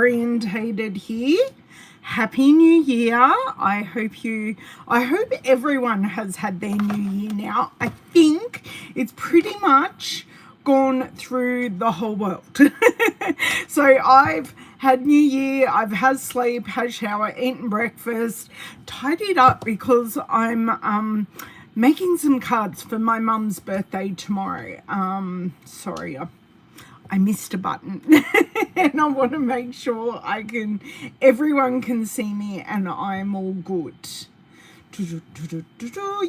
orientated here. Happy New Year. I hope everyone has had their new year now. I think it's pretty much gone through the whole world. So I've had New Year, I've had sleep, had shower, eaten breakfast, tidied up because I'm making some cards for my mum's birthday tomorrow. Sorry, I missed a button and I want to make sure everyone can see me and I'm all good.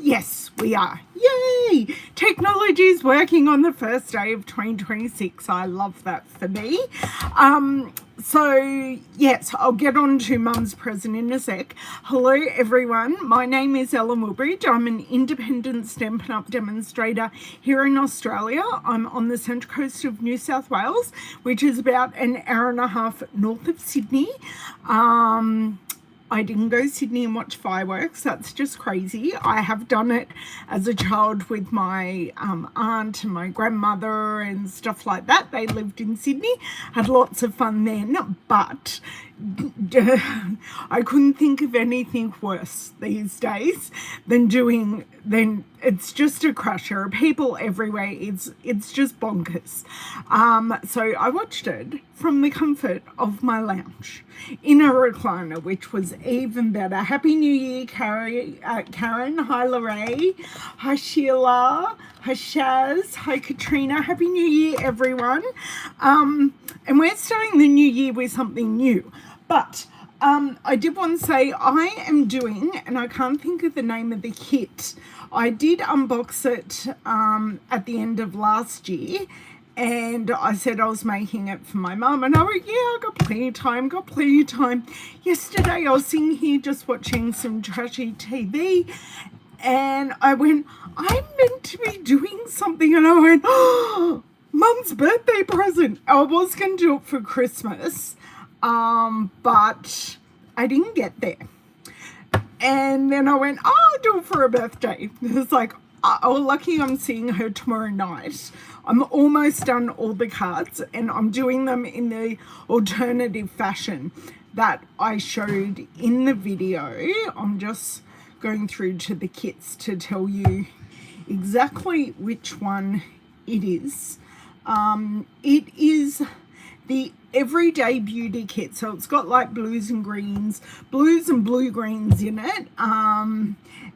Yes, we are. Yay! Technology is working on the first day of 2026. I love that for me. So yes, I'll get on to Mum's present in a sec. Hello everyone, my name is Ellen Woodbridge. I'm an independent Stampin' Up! Demonstrator here in Australia. I'm on the central coast of New South Wales, which is about an hour and a half north of Sydney. I didn't go to Sydney and watch fireworks. That's just crazy. I have done it as a child with my aunt and my grandmother and stuff like that. They lived in Sydney. Had lots of fun then, but I couldn't think of anything worse these days than it's just a crash. There are people everywhere. It's just bonkers. So I watched it from the comfort of my lounge in a recliner, which was even better. Happy New Year, Karen. Hi, Lorraine. Hi, Sheila. Hi, Shaz. Hi, Katrina. Happy New Year, everyone. And we're starting the new year with something new. But I did want to say I am doing, and I can't think of the name of the kit. I did unbox it at the end of last year, and I said I was making it for my mum, and I went, yeah, I got plenty of time, Yesterday I was sitting here just watching some trashy TV, and I went, I'm meant to be doing something, and I went, oh, Mum's birthday present. I was going to do it for Christmas, but I didn't get there. And then I went, oh, I'll do it for her birthday. It's like, oh, lucky I'm seeing her tomorrow night. I'm almost done all the cards and I'm doing them in the alternative fashion that I showed in the video. I'm just going through to the kits to tell you exactly which one it is. It is the Everyday Beauty Kit. So it's got like blues and blue greens in it.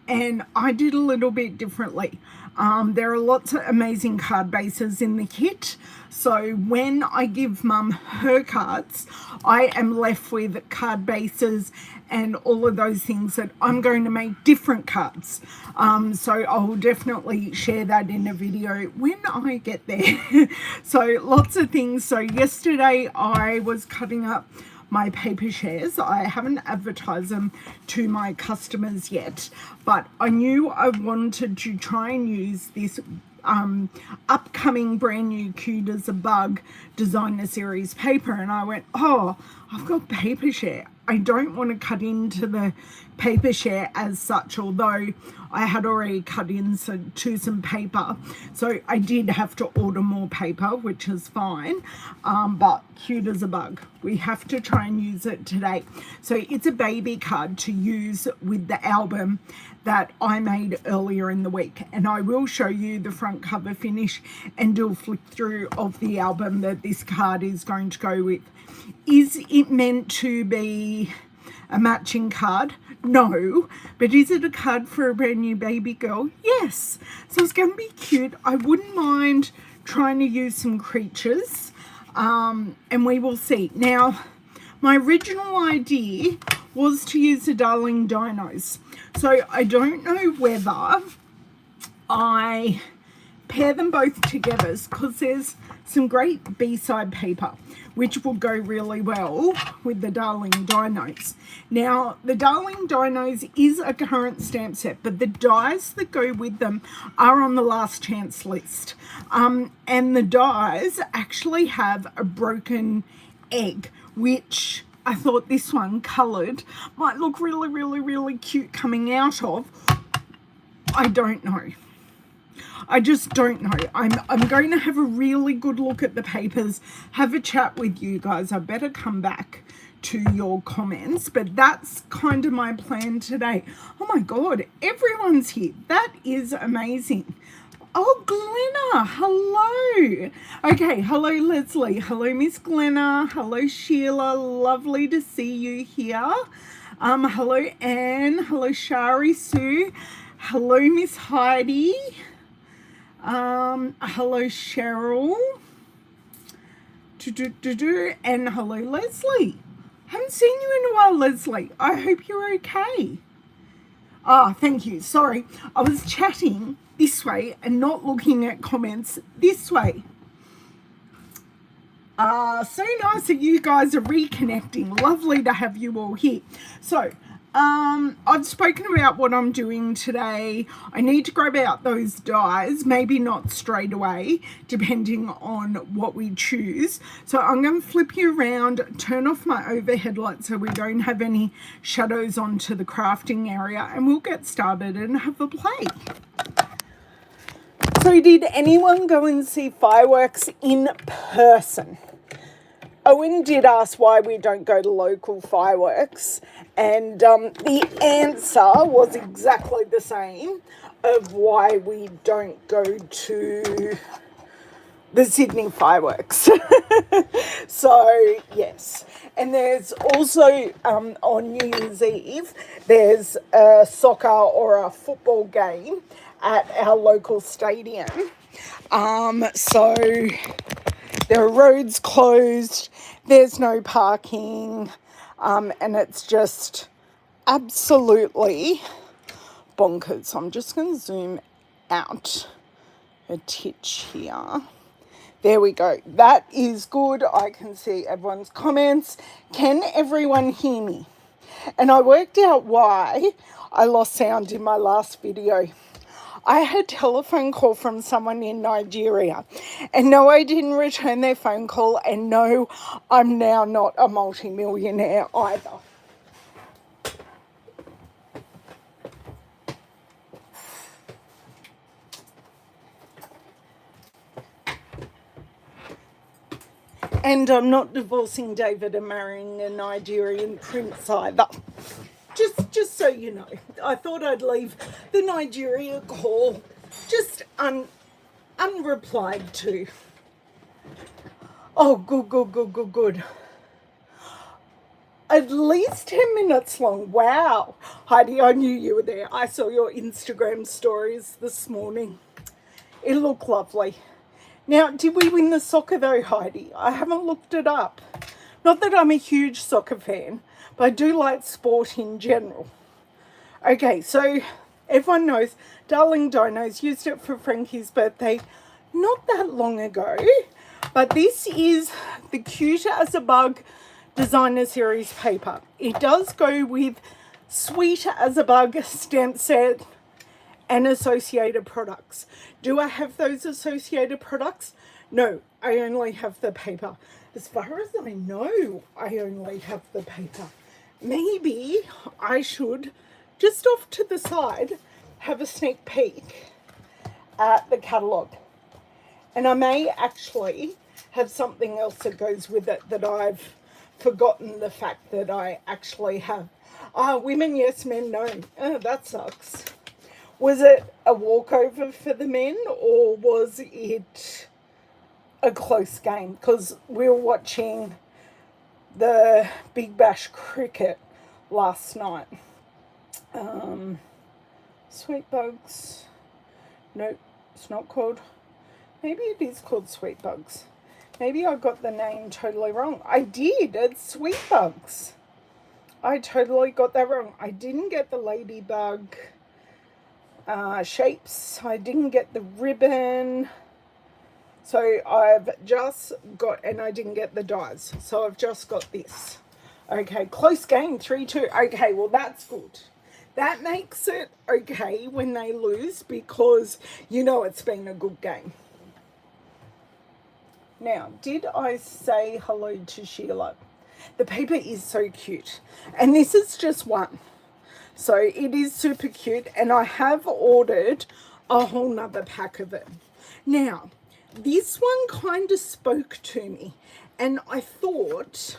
And I did a little bit differently. There are lots of amazing card bases in the kit. So when I give Mum her cards, I am left with card bases and all of those things that I'm going to make different cards. So I'll definitely share that in a video when I get there. So lots of things. So yesterday I was cutting up my paper shares. I haven't advertised them to my customers yet, but I knew I wanted to try and use this upcoming brand new Cute as a Bug designer series paper, and I went, oh, I've got paper share. I don't want to cut into the paper share as such, although I had already cut into some paper, so I did have to order more paper, which is fine. But Cute as a Bug, we have to try and use it today. So it's a baby card to use with the album that I made earlier in the week, and I will show you the front cover finish and do a flick through of the album that this card is going to go with. Is it meant to be a matching card? No. But is it a card for a brand new baby girl? Yes. So it's going to be cute. I wouldn't mind trying to use some creatures, and we will see. Now, my original idea was to use the Darling Dinos. So I don't know whether I pair them both together because there's some great B-side paper which will go really well with the Darling Dinos. Now, the Darling Dinos is a current stamp set, but the dies that go with them are on the last chance list. And the dies actually have a broken egg, which I thought this one coloured might look really, really, really cute coming out of. I don't know. I just don't know. I'm going to have a really good look at the papers, have a chat with you guys. I better come back to your comments, but that's kind of my plan today. Oh my God, everyone's here. That is amazing. Oh, Glenna, hello. Okay, hello, Leslie. Hello, Miss Glenna. Hello, Sheila. Lovely to see you here. Hello, Anne. Hello, Shari Sue. Hello, Miss Heidi. Hello, Cheryl. And hello, Leslie. Haven't seen you in a while, Leslie. I hope you're okay. Thank you. Sorry, I was chatting this way and not looking at comments this way. So nice that you guys are reconnecting. Lovely to have you all here. So, I've spoken about what I'm doing today. I need to grab out those dies, maybe not straight away, depending on what we choose. So I'm going to flip you around, turn off my overhead light so we don't have any shadows onto the crafting area, and we'll get started and have a play. So did anyone go and see fireworks in person? Owen did ask why we don't go to local fireworks, and the answer was exactly the same of why we don't go to the Sydney fireworks. So, yes. And there's also, on New Year's Eve, there's a soccer or a football game at our local stadium. So there are roads closed, there's no parking, and it's just absolutely bonkers. I'm just going to zoom out a titch here. There we go. That is good. I can see everyone's comments. Can everyone hear me? And I worked out why I lost sound in my last video. I had a telephone call from someone in Nigeria, and no, I didn't return their phone call, and no, I'm now not a multimillionaire either. And I'm not divorcing David and marrying a Nigerian prince either. Just so you know, I thought I'd leave the Nigeria call just unreplied to. Oh, good. At least 10 minutes long. Wow. Heidi, I knew you were there. I saw your Instagram stories this morning. It looked lovely. Now, did we win the soccer though, Heidi? I haven't looked it up. Not that I'm a huge soccer fan, but I do like sport in general. Okay, so everyone knows Darling Dinos used it for Frankie's birthday not that long ago. But this is the Cute as a Bug Designer Series paper. It does go with Sweet as a Bug stamp set and associated products. Do I have those associated products? No, I only have the paper. As far as I know, I only have the paper. Maybe I should, just off to the side, have a sneak peek at the catalogue. And I may actually have something else that goes with it that I've forgotten the fact that I actually have. Women yes, men no. Oh, that sucks. Was it a walkover for the men, or was it a close game? Because we were watching the Big Bash cricket last night. Sweet Bugs. Nope, it's not called. Maybe it is called Sweet Bugs. Maybe I got the name totally wrong. I did. It's Sweet Bugs. I totally got that wrong. I didn't get the ladybug shapes. I didn't get the ribbon. So I've just got, and I didn't get the dies. So I've just got this. Okay, close game, 3-2. Okay, well that's good. That makes it okay when they lose, because you know it's been a good game. Now, did I say hello to Sheila? The paper is so cute. And this is just one. So it is super cute. And I have ordered a whole nother pack of it. Now, this one kind of spoke to me, and I thought,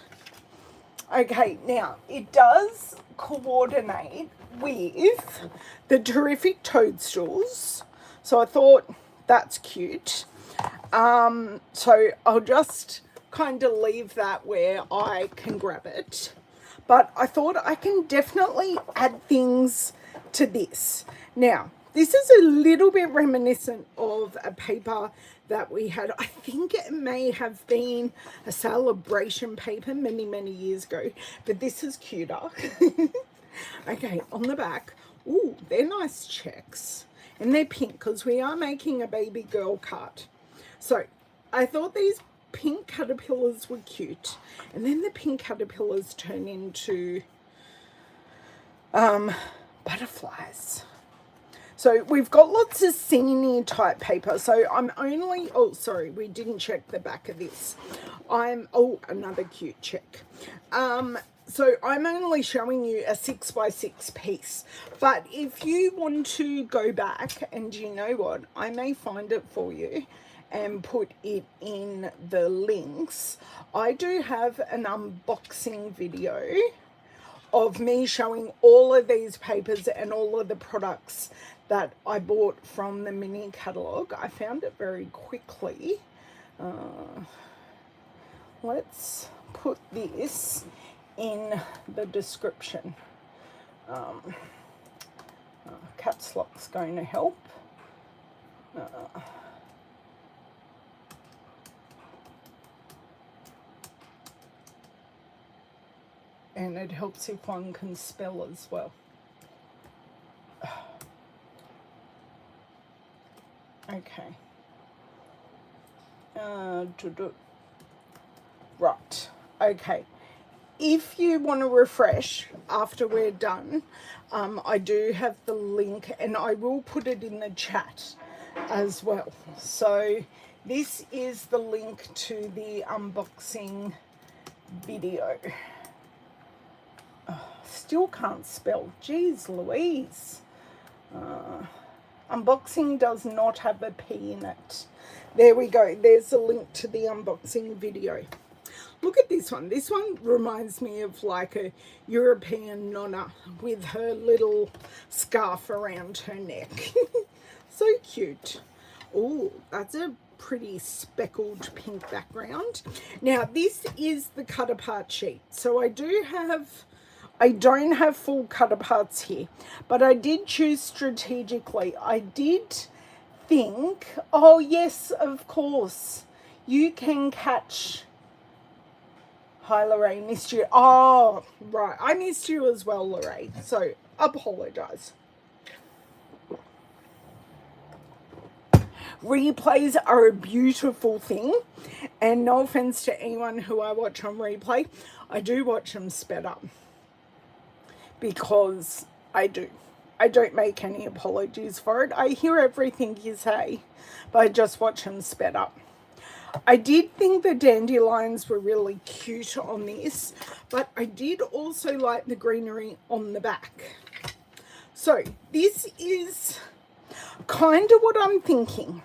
okay, now it does coordinate with the Terrific Toadstools, so I thought that's cute. So I'll just kind of leave that where I can grab it. But I thought I can definitely add things to this. Now, this is a little bit reminiscent of a paper that we had. I think it may have been a celebration paper many, many years ago, but this is cuter. Okay, on the back, ooh, they're nice checks. And they're pink because we are making a baby girl cut. So I thought these pink caterpillars were cute, and then the pink caterpillars turn into butterflies. So we've got lots of scenery type paper. So I'm only, oh sorry, we didn't check the back of this. Oh, another cute check. So I'm only showing you a 6x6 piece, but if you want to go back, and you know what, I may find it for you and put it in the links. I do have an unboxing video of me showing all of these papers and all of the products that I bought from the mini catalogue. I found it very quickly. Let's put this in the description. Caps lock's going to help. And it helps if one can spell as well. Okay. Right. Okay. If you want to refresh after we're done, I do have the link, and I will put it in the chat as well. So this is the link to the unboxing video. Still can't spell. Jeez Louise. Unboxing does not have a P in it. There we go. There's a link to the unboxing video. Look at this one. This one reminds me of like a European nonna with her little scarf around her neck. So cute. Oh, that's a pretty speckled pink background. Now, this is the cut apart sheet. So I don't have full cut aparts here, but I did choose strategically. I did think, oh yes, of course, you can catch. Hi Lorraine, missed you. Oh, right, I missed you as well, Lorraine, so apologise. Replays are a beautiful thing, and no offence to anyone who I watch on replay, I do watch them sped up. Because I do. I don't make any apologies for it. I hear everything you say, but I just watch them sped up. I did think the dandelions were really cute on this, but I did also like the greenery on the back. So this is kind of what I'm thinking.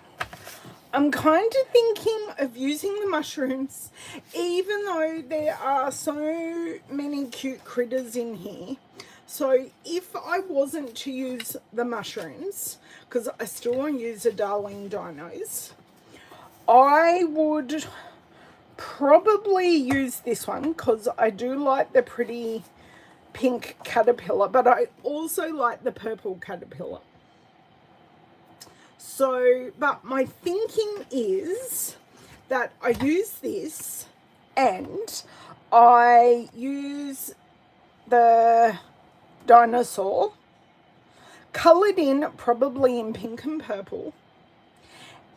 I'm kind of thinking of using the mushrooms, even though there are so many cute critters in here. So if I wasn't to use the mushrooms, because I still want to use the Darling Dinos, I would probably use this one because I do like the pretty pink caterpillar, but I also like the purple caterpillar. So, but my thinking is that I use this and I use the dinosaur, coloured in probably in pink and purple,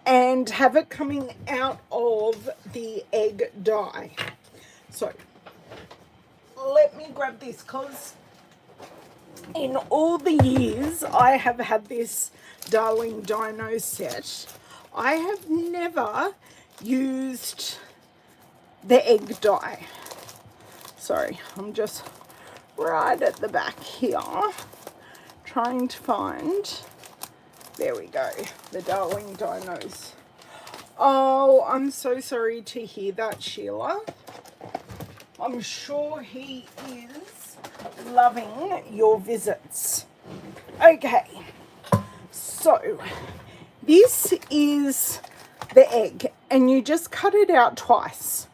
and have it coming out of the egg dye. So let me grab this, because in all the years I have had this Darling Dino set, I have never used the egg dye. Sorry, I'm just right at the back here trying to find There we go. The darling dinos. Oh, I'm so sorry to hear that, Sheila. I'm sure he is loving your visits. Okay, so this is the egg, and you just cut it out twice,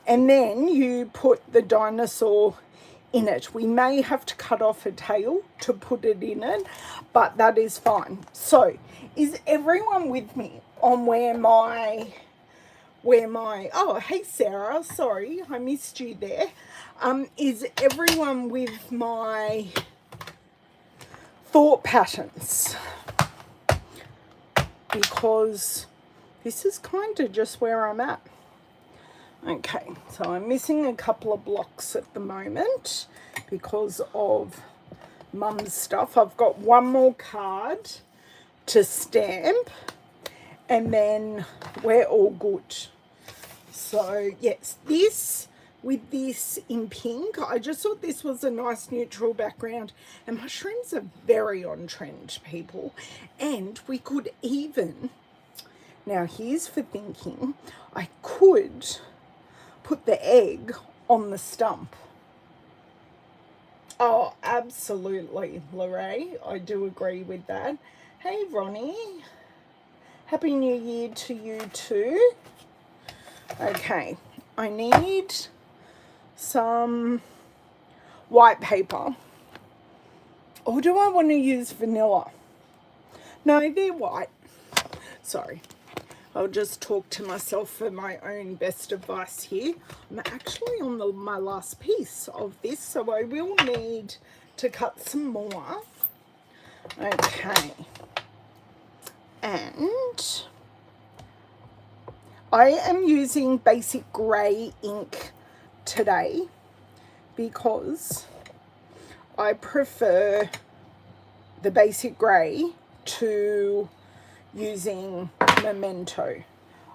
and then you put the dinosaur in it. We may have to cut off a tail to put it in it, but that is fine. So is everyone with me on where my oh, hey Sarah, sorry I missed you there. Is everyone with my thought patterns? Because this is kind of just where I'm at. Okay, so I'm missing a couple of blocks at the moment because of Mum's stuff. I've got one more card to stamp, and then we're all good. So yes, this with this in pink, I just thought this was a nice neutral background, and mushrooms are very on trend, people. And we could even, now here's for thinking, I could put the egg on the stump. Oh, absolutely, Lorraine. I do agree with that. Hey, Ronnie. Happy New Year to you too. Okay, I need some white paper. Or do I want to use vanilla? No, they're white. Sorry. I'll just talk to myself for my own best advice here. I'm actually on my last piece of this, so I will need to cut some more. Okay. And I am using basic grey ink today because I prefer the basic grey to using Memento.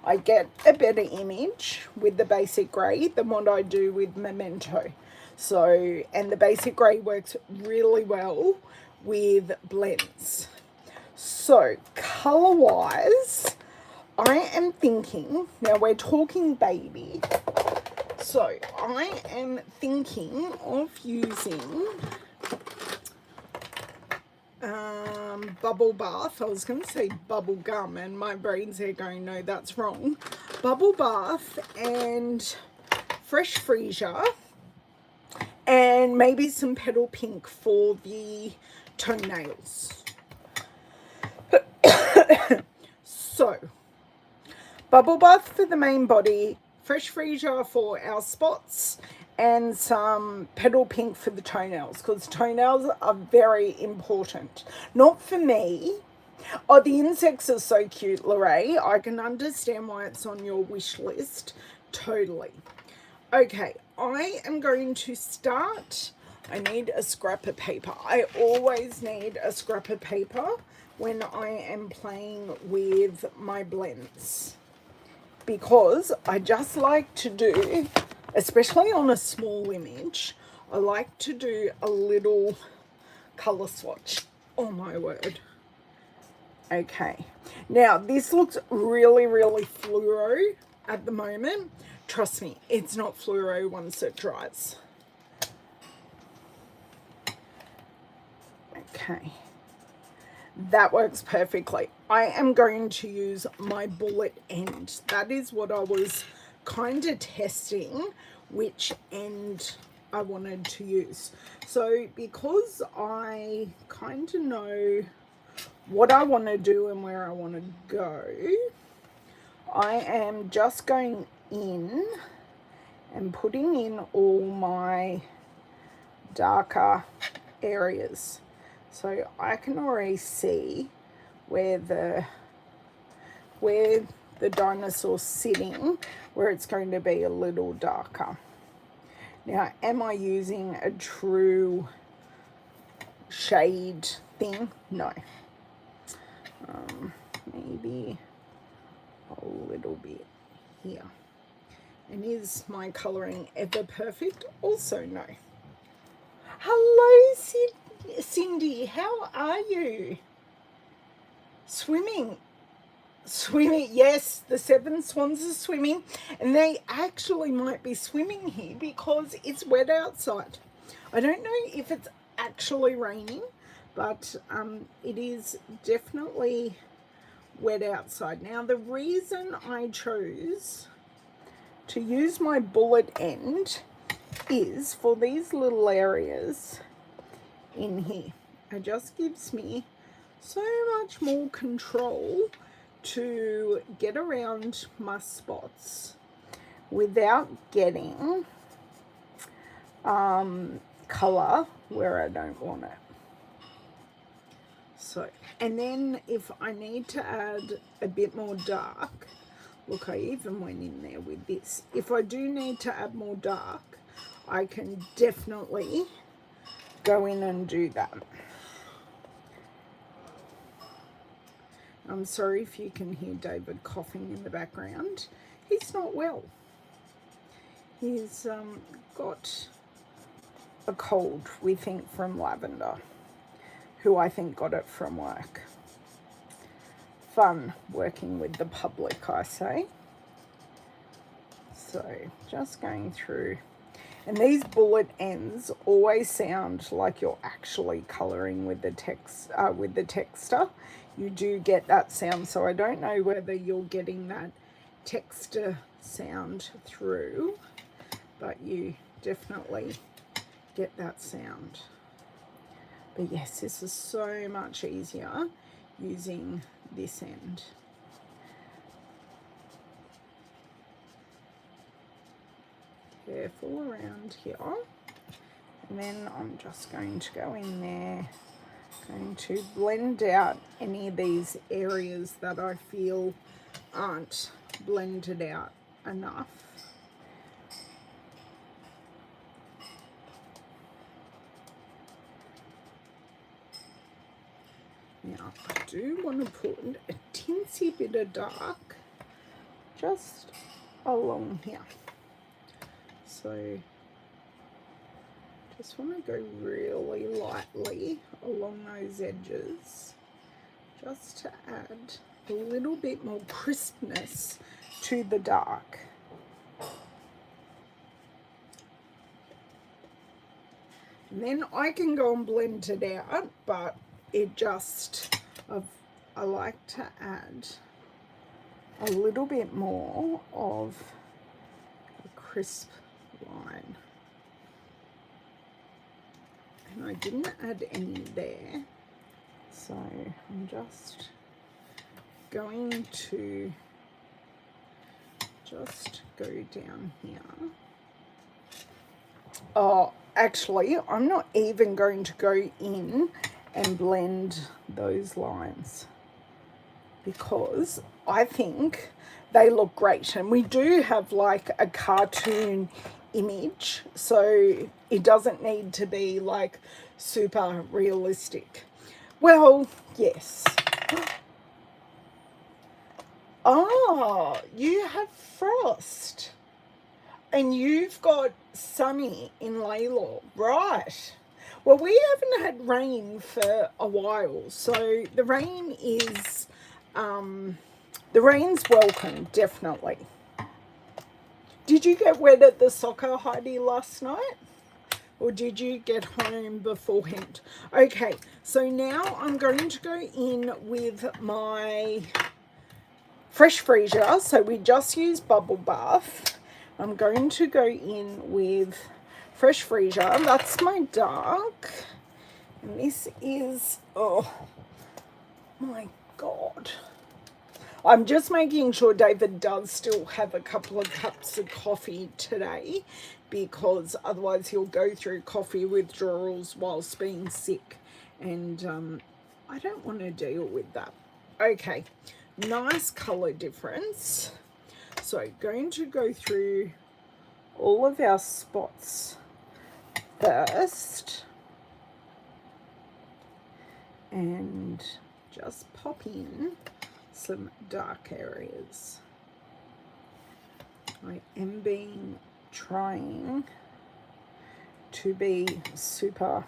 I get a better image with the basic grey than what I do with Memento. So, and the basic grey works really well with blends. So, colour wise, I am thinking, now we're talking baby, so I am thinking of using bubble bath. I was going to say bubble gum, and my brain's there going, no, that's wrong. Bubble bath and fresh freesia, and maybe some petal pink for the toenails. So, bubble bath for the main body, fresh freesia for our spots, and some petal pink for the toenails, because toenails are very important. Not for me. Oh, the insects are so cute, Lorraine. I can understand why it's on your wish list. Totally. Okay, I am going to start. I need a scrap of paper. I always need a scrap of paper when I am playing with my blends, because I just like to do, especially on a small image, I like to do a little colour swatch. Oh my word. Okay, now this looks really, really fluoro at the moment. Trust me, it's not fluoro once it dries. Okay, that works perfectly. I am going to use my bullet end. That is what I was kind of testing, which end I wanted to use. So because I kind of know what I want to do and where I want to go, I am just going in and putting in all my darker areas. So I can already see where the dinosaur's sitting, where it's going to be a little darker. Now, am I using a true shade thing? No. Maybe a little bit here. And is my colouring ever perfect? Also no. Hello, Cindy. How are you? Swimming. Yes, the 7 swans are swimming, and they actually might be swimming here because it's wet outside. I don't know if it's actually raining, but it is definitely wet outside. Now, the reason I chose to use my bullet end is for these little areas in here. It just gives me so much more control to get around my spots without getting color where I don't want it. So, and then if I need to add a bit more dark, look, I even went in there with this. If I do need to add more dark, I can definitely go in and do that. I'm sorry if you can hear David coughing in the background. He's not well. He's got a cold, we think, from Lavender, who I think got it from work. Fun working with the public, I say. So just going through. And these bullet ends always sound like you're actually colouring with the text, with the texture. You do get that sound, so I don't know whether you're getting that texture sound through, but you definitely get that sound. But yes, this is so much easier using this end. Careful around here, and then I'm just going to go in there, going to blend out any of these areas that I feel aren't blended out enough. Now I do want to put a teensy bit of dark just along here. So just want to go really lightly along those edges, just to add a little bit more crispness to the dark. And then I can go and blend it out, but it just, I like to add a little bit more of a crisp line. And I didn't add any there, so I'm just going to just go down here. Oh, actually, I'm not even going to go in and blend those lines because I think they look great, and we do have like a cartoon image, so it doesn't need to be like super realistic. Well, yes. Oh, you have frost and you've got sunny in Laylaw, right? Well, we haven't had rain for a while, so the rain is the rain's welcome, definitely. Did you get wet at the soccer, Heidi, last night? Or did you get home beforehand? Okay, so now I'm going to go in with my fresh freezer. So we just use bubble bath. I'm going to go in with fresh freezer. That's my dark. And this is, oh my God. I'm just making sure David does still have a couple of cups of coffee today, because otherwise he'll go through coffee withdrawals whilst being sick, and I don't want to deal with that. Okay, nice colour difference. So going to go through all of our spots first and just pop in some dark areas. I am trying to be super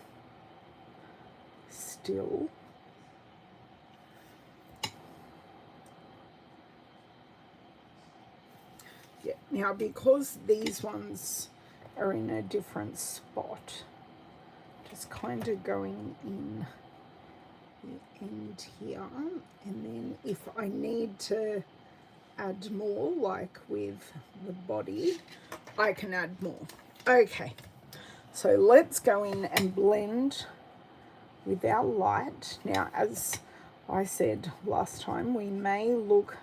still. Now, because these ones are in a different spot, just kind of going in the end here, and then if I need to add more, like with the body, I can add more. Okay, so let's go in and blend with our light. Now, as I said last time, we may look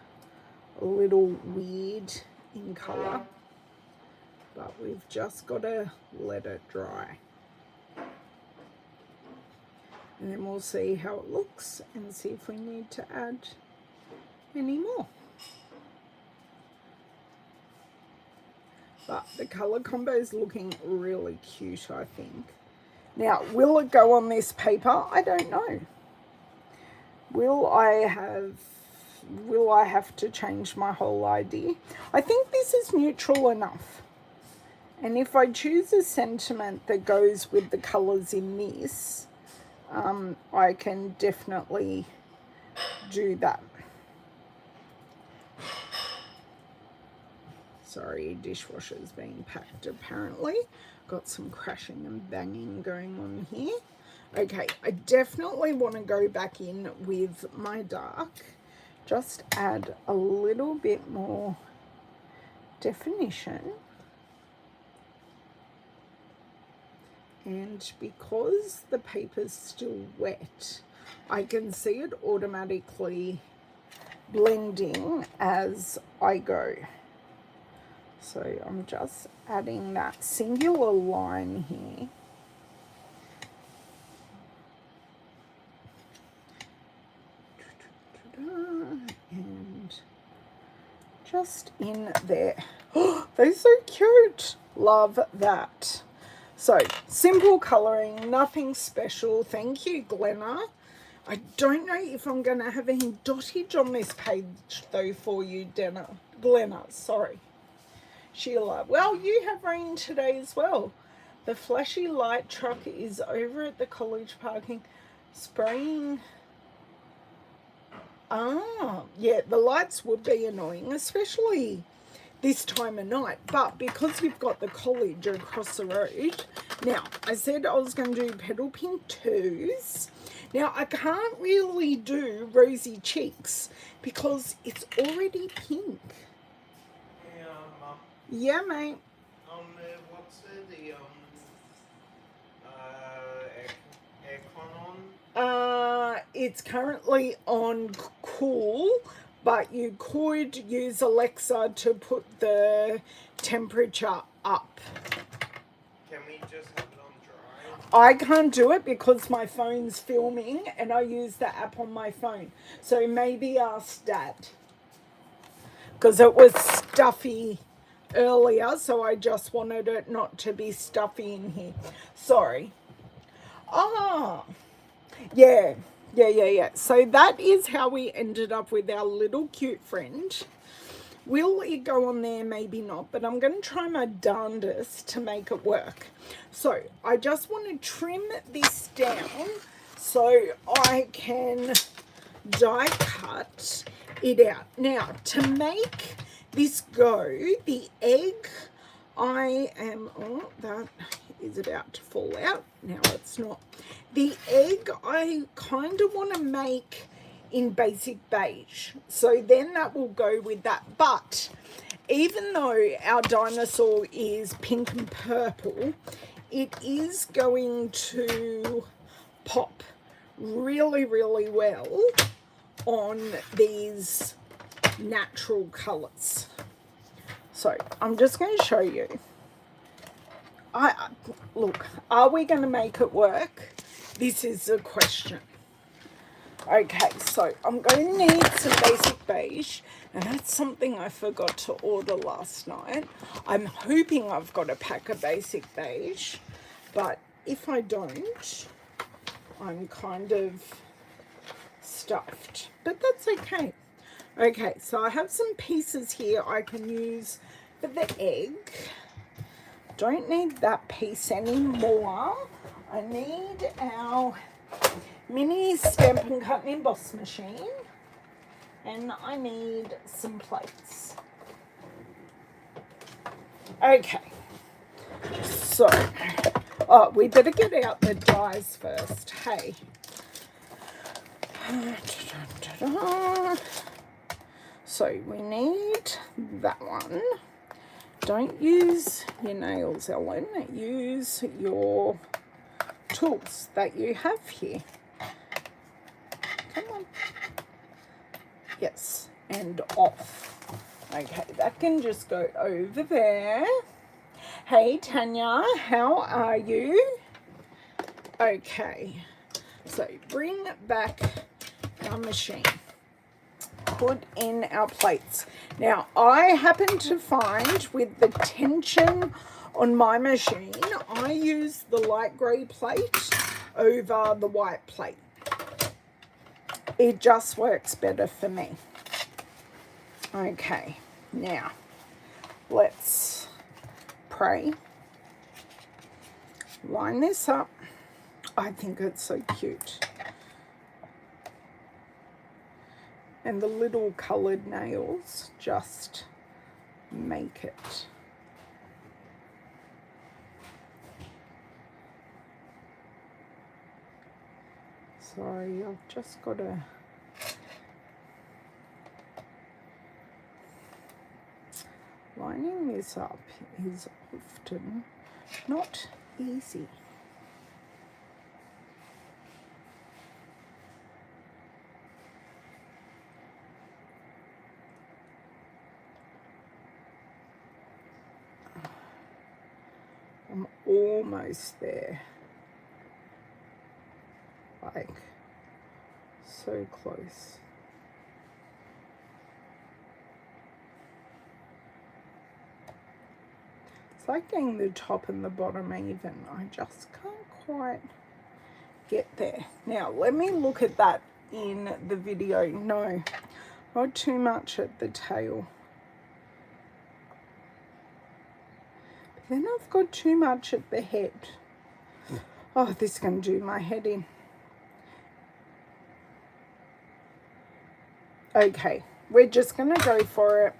a little weird in colour, but we've just got to let it dry. And then we'll see how it looks and see if we need to add any more. But the colour combo is looking really cute, I think. Now, will it go on this paper? I don't know. Will I have to change my whole idea? I think this is neutral enough. And if I choose a sentiment that goes with the colours in this, I can definitely do that. Sorry, dishwasher's being packed apparently. Got some crashing and banging going on here. Okay, I definitely want to go back in with my dark. Just add a little bit more definition. And because the paper's still wet, I can see it automatically blending as I go. So I'm just adding that singular line here. And just in there. Oh, they're so cute. Love that. So, simple colouring, nothing special. Thank you, Glenna. I don't know if I'm going to have any dottage on this page, though, for you, Glenna. Sorry. Sheila. Well, you have rain today as well. The flashy light truck is over at the college parking, spraying. Ah, yeah, the lights would be annoying, especially this time of night, but because we've got the college across the road. Now, I said I was going to do petal pink 2s. Now, I can't really do rosy cheeks because it's already pink. Hey, Mum. Yeah, mate. What's the aircon on? It's currently on cool, but you could use Alexa to put the temperature up. Can we just have it on dry? I can't do it because my phone's filming and I use the app on my phone. So maybe ask Dad. Because it was stuffy earlier, so I just wanted it not to be stuffy in here. Sorry. Ah, yeah. So that is how we ended up with our little cute friend. Will it go on there? Maybe not, but I'm going to try my darndest to make it work. So I just want to trim this down so I can die cut it out. Now, to make this go, the egg, that is about to fall out. Now it's not. The egg, I kind of want to make in basic beige. So then that will go with that. But even though our dinosaur is pink and purple, it is going to pop really, really well on these natural colours. So I'm just going to show you. Look, are we going to make it work? This is the question. Okay, so I'm going to need some basic beige, and that's something I forgot to order last night. I'm hoping I've got a pack of basic beige, but if I don't, I'm kind of stuffed, but that's okay. Okay, so I have some pieces here I can use for the egg. Don't need that piece anymore. I need our mini Stampin' Cut and Emboss machine, and I need some plates. Okay, so, oh, we better get out the dies first, hey. So we need that one. Don't use your nails, Ellen. Use your tools that you have here. Come on. Yes, and off. Okay, that can just go over there. Hey, Tanya, how are you? Okay, so bring back our machine. Put in our plates. Now, I happen to find with the tension on my machine, I use the light grey plate over the white plate. It just works better for me. Okay, now let's pray. Line this up. I think it's so cute. And the little coloured nails just make it. Sorry, I've just got to... Lining this up is often not easy. I'm almost there. Like, so close. It's like getting the top and the bottom even. I just can't quite get there. Now, let me look at that in the video. No, not too much at the tail. Then I've got too much at the head. Oh, this is going to do my head in. Okay, we're just going to go for it.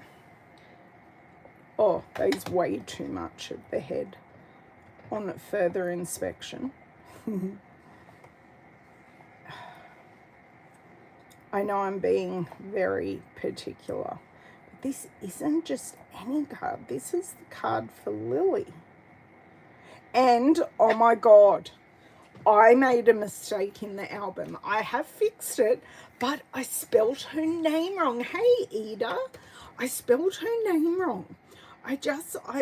Oh, there's way too much at the head on further inspection. I know I'm being very particular. This isn't just any card. This is the card for Lily. And, oh my God, I made a mistake in the album. I have fixed it, but I spelled her name wrong. Hey, Ida, I spelled her name wrong. I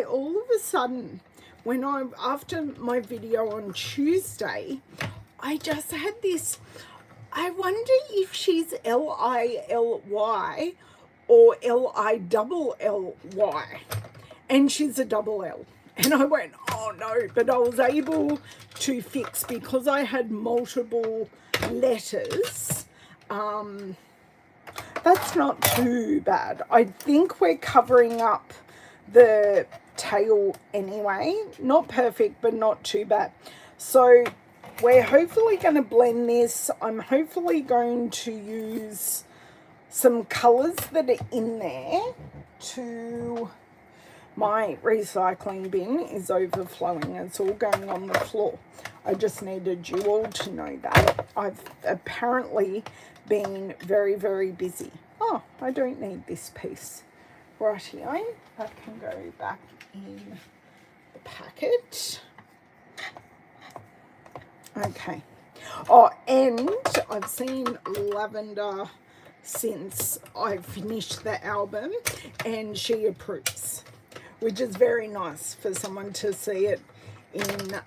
all of a sudden, after my video on Tuesday, I just had this, I wonder if she's L-I-L-Y or L-I-double-L-Y, and she's a double L. And I went, oh no, but I was able to fix because I had multiple letters. That's not too bad. I think we're covering up the tail anyway. Not perfect, but not too bad. So we're hopefully going to blend this. I'm hopefully going to use some colours that are in there to... My recycling bin is overflowing. It's all going on the floor. I just needed you all to know that. I've apparently been very, very busy. Oh, I don't need this piece. Rightio, that can go back in the packet. Okay. Oh, and I've seen Lavender since I finished the album, and she approves, which is very nice for someone to see it in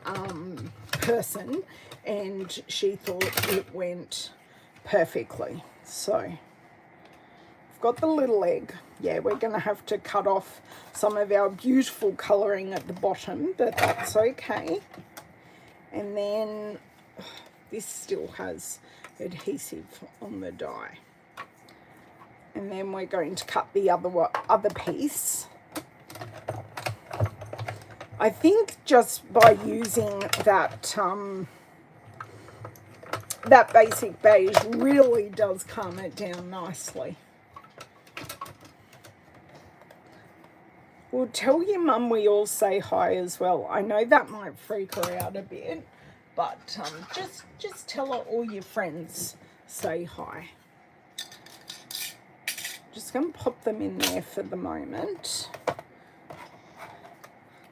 person, and she thought it went perfectly. So I've got the little egg. Yeah, we're going to have to cut off some of our beautiful colouring at the bottom, but that's okay. And then this still has adhesive on the die. And then we're going to cut the other piece. I think just by using that that basic beige really does calm it down nicely. Well, tell your mum we all say hi as well. I know that might freak her out a bit, but just tell her all your friends say hi. Just going to pop them in there for the moment.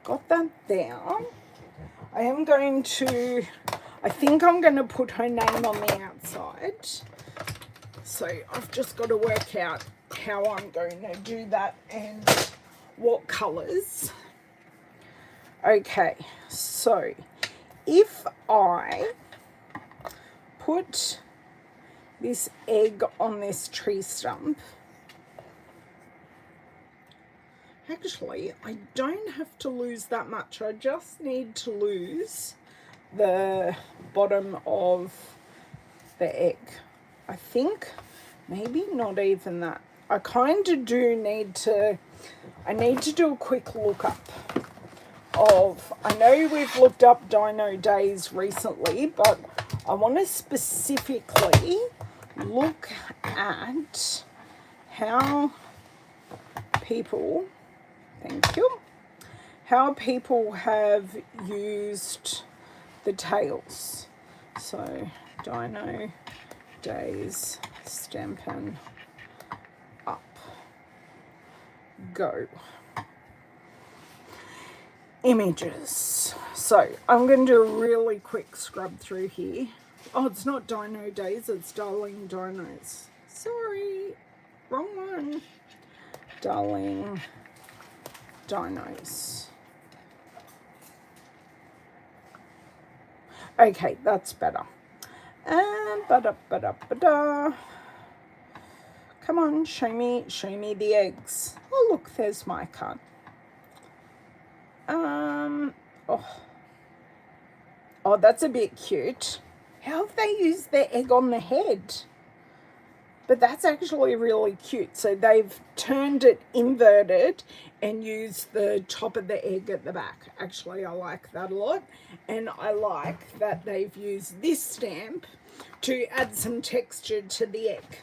Got that down. I think I'm going to put her name on the outside. So I've just got to work out how I'm going to do that and what colours. Okay, so if I put this egg on this tree stump, actually I don't have to lose that much. I just need to lose the bottom of the egg. I think maybe not even that. I kind of do need to, I need to do a quick look up of, I know we've looked up Dino Days recently, but I want to specifically look at how people, thank you, how people have used the tails. So Dino Days Stampin' Up. Go. Images. So I'm going to do a really quick scrub through here. Oh, it's not Dino Days, it's Darling Dinos. Sorry, wrong one. Darling Dinos. Okay, that's better. Come on, show me the eggs. Oh, look, there's my card. Oh, that's a bit cute. How have they used their egg on the head? But that's actually really cute. So they've turned it inverted and used the top of the egg at the back. Actually, I like that a lot. And I like that they've used this stamp to add some texture to the egg.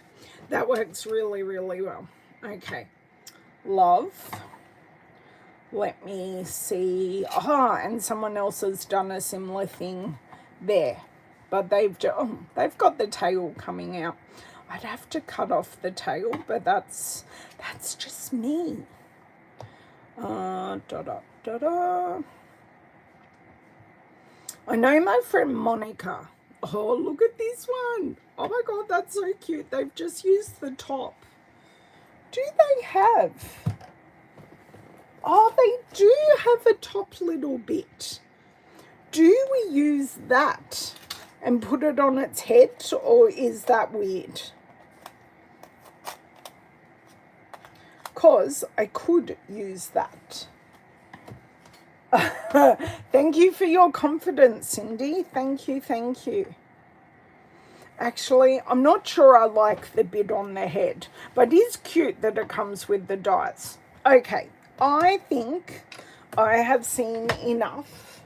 That works really, really well. Okay. Love. Let me see. And someone else has done a similar thing there. But they've got the tail coming out. I'd have to cut off the tail, but that's just me. I know my friend Monica. Oh, look at this one. Oh my God, that's so cute. They've just used the top. Do they have? Oh, they do have a top little bit. Do we use that and put it on its head, or is that weird? Because I could use that. Thank you for your confidence, Cindy. Thank you, thank you. Actually, I'm not sure I like the bit on the head, but it is cute that it comes with the dies. Okay, I think I have seen enough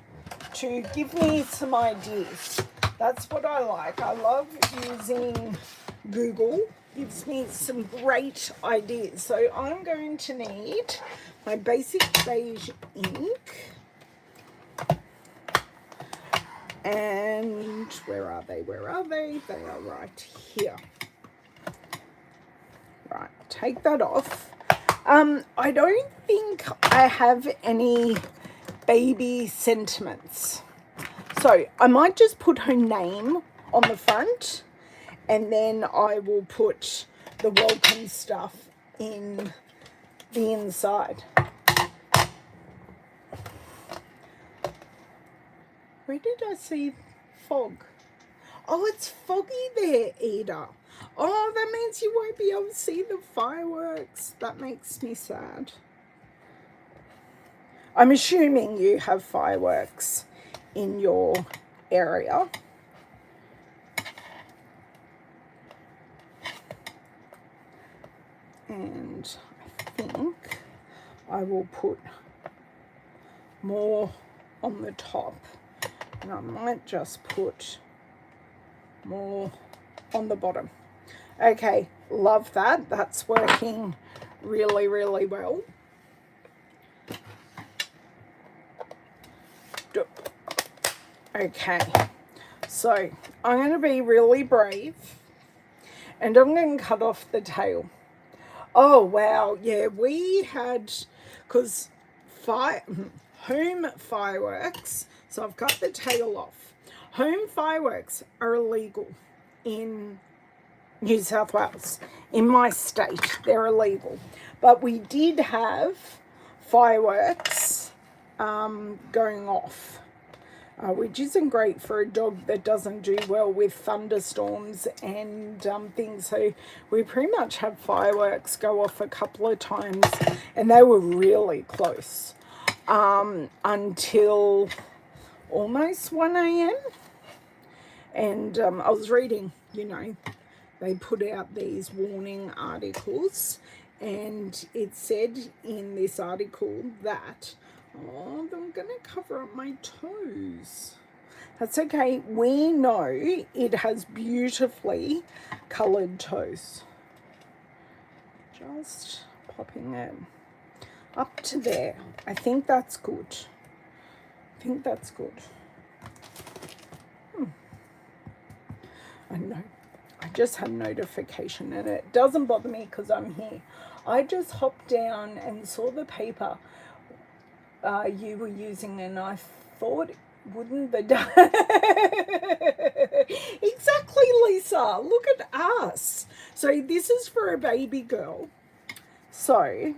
to give me some ideas. That's what I like. I love using Google. Gives me some great ideas. So I'm going to need my basic beige ink. And where are they? Where are they? They are right here. Right, take that off. I don't think I have any baby sentiments. So I might just put her name on the front, and then I will put the welcome stuff in the inside. Where did I see fog? Oh, it's foggy there, Ada. Oh, that means you won't be able to see the fireworks. That makes me sad. I'm assuming you have fireworks in your area. And I think I will put more on the top. And I might just put more on the bottom. Okay, love that. That's working really, really well. Okay, so I'm going to be really brave and I'm going to cut off the tail. Oh, wow. Yeah, we had, because home fireworks, so I've cut the tail off. Home fireworks are illegal in New South Wales. In my state, they're illegal. But we did have fireworks going off. Which isn't great for a dog that doesn't do well with thunderstorms and things. So we pretty much had fireworks go off a couple of times, and they were really close until almost 1 a.m. And I was reading, you know, they put out these warning articles, and it said in this article that, oh, I'm going to cover up my toes. That's okay. We know it has beautifully coloured toes. Just popping it up to there. I think that's good. I think that's good. I know. I just had notification and it doesn't bother me because I'm here. I just hopped down and saw the paper you were using, and I thought, wouldn't the exactly, Lisa, look at us. So this is for a baby girl, so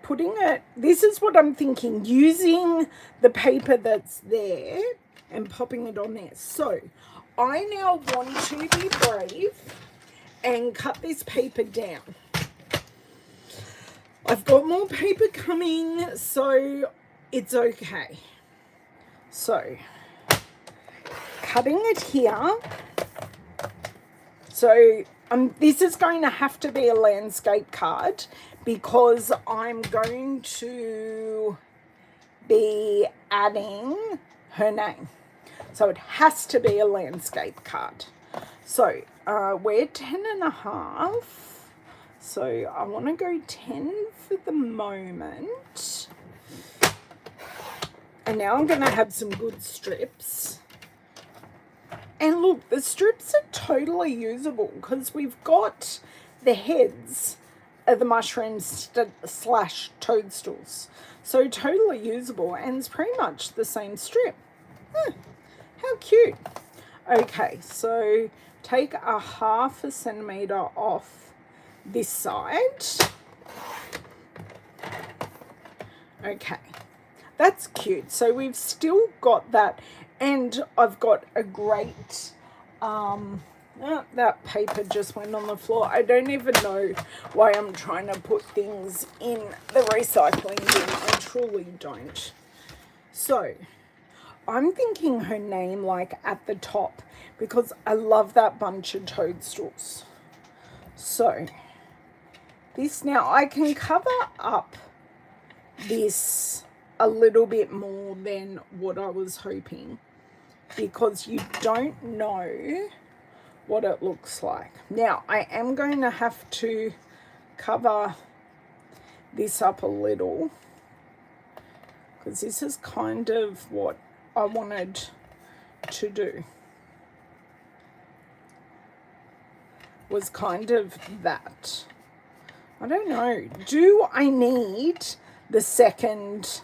putting it, this is what I'm thinking, using the paper that's there and popping it on there. So I now want to be brave and cut this paper down. I've got more paper coming, so it's okay. So, cutting it here. So, this is going to have to be a landscape card because I'm going to be adding her name. So, it has to be a landscape card. So, we're 10.5. So I want to go 10 for the moment. And now I'm going to have some good strips. And look, the strips are totally usable because we've got the heads of the mushrooms slash toadstools. So totally usable, and it's pretty much the same strip. How cute. Okay, so take a 1/2 centimetre off this side. Okay, that's cute. So we've still got that, and I've got a great that paper just went on the floor. I don't even know why I'm trying to put things in the recycling bin. I truly don't. So I'm thinking her name like at the top because I love that bunch of toadstools. So this, now I can cover up this a little bit more than what I was hoping because you don't know what it looks like. Now I am going to have to cover this up a little because this is kind of what I wanted to do, was kind of that. I don't know. Do I need the second,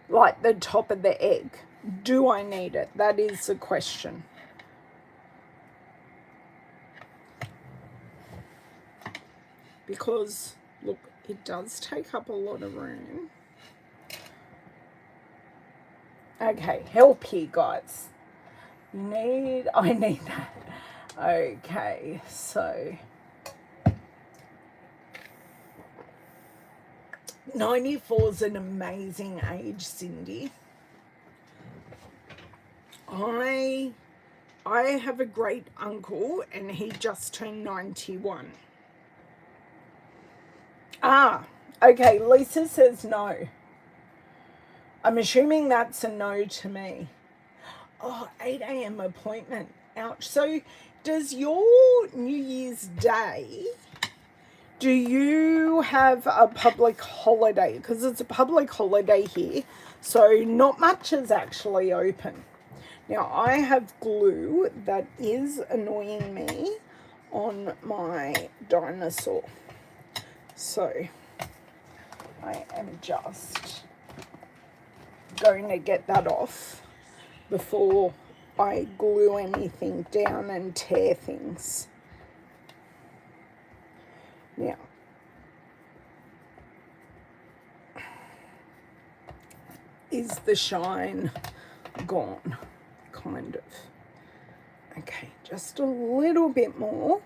like the top of the egg? Do I need it? That is the question. Because, look, it does take up a lot of room. Okay, help here, guys. I need that. Okay, so 94 is an amazing age, Cindy. I have a great uncle and he just turned 91. Okay, Lisa says no. I'm assuming that's a no to me. Oh, 8 a.m. appointment. Ouch. So does your New Year's Day, do you have a public holiday? Because it's a public holiday here, so not much is actually open. Now I have glue that is annoying me on my dinosaur. So I am just going to get that off before I glue anything down and tear things. Now, is the shine gone? Kind of. Okay, just a little bit more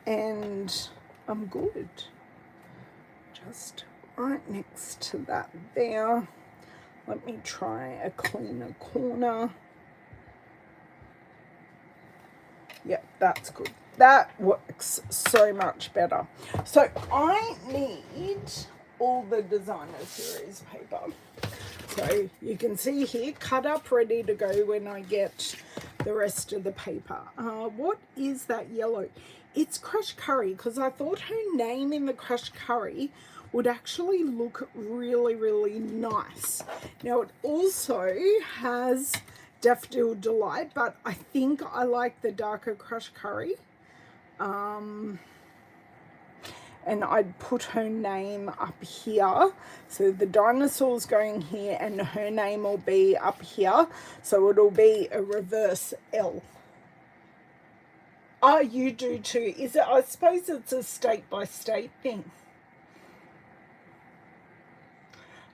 and I'm good. Just right next to that there. Let me try a cleaner corner. Yep, that's good. That works so much better. So I need all the designer series paper. So you can see here, cut up, ready to go when I get the rest of the paper. What is that yellow? It's crushed curry, because I thought her name in the crushed curry would actually look really, really nice. Now it also has Daffodil Delight, but I think I like the darker crushed curry. And I'd put her name up here. So the dinosaur's going here and her name will be up here. So it'll be a reverse L. Oh, you do too. Is it? I suppose it's a state by state thing.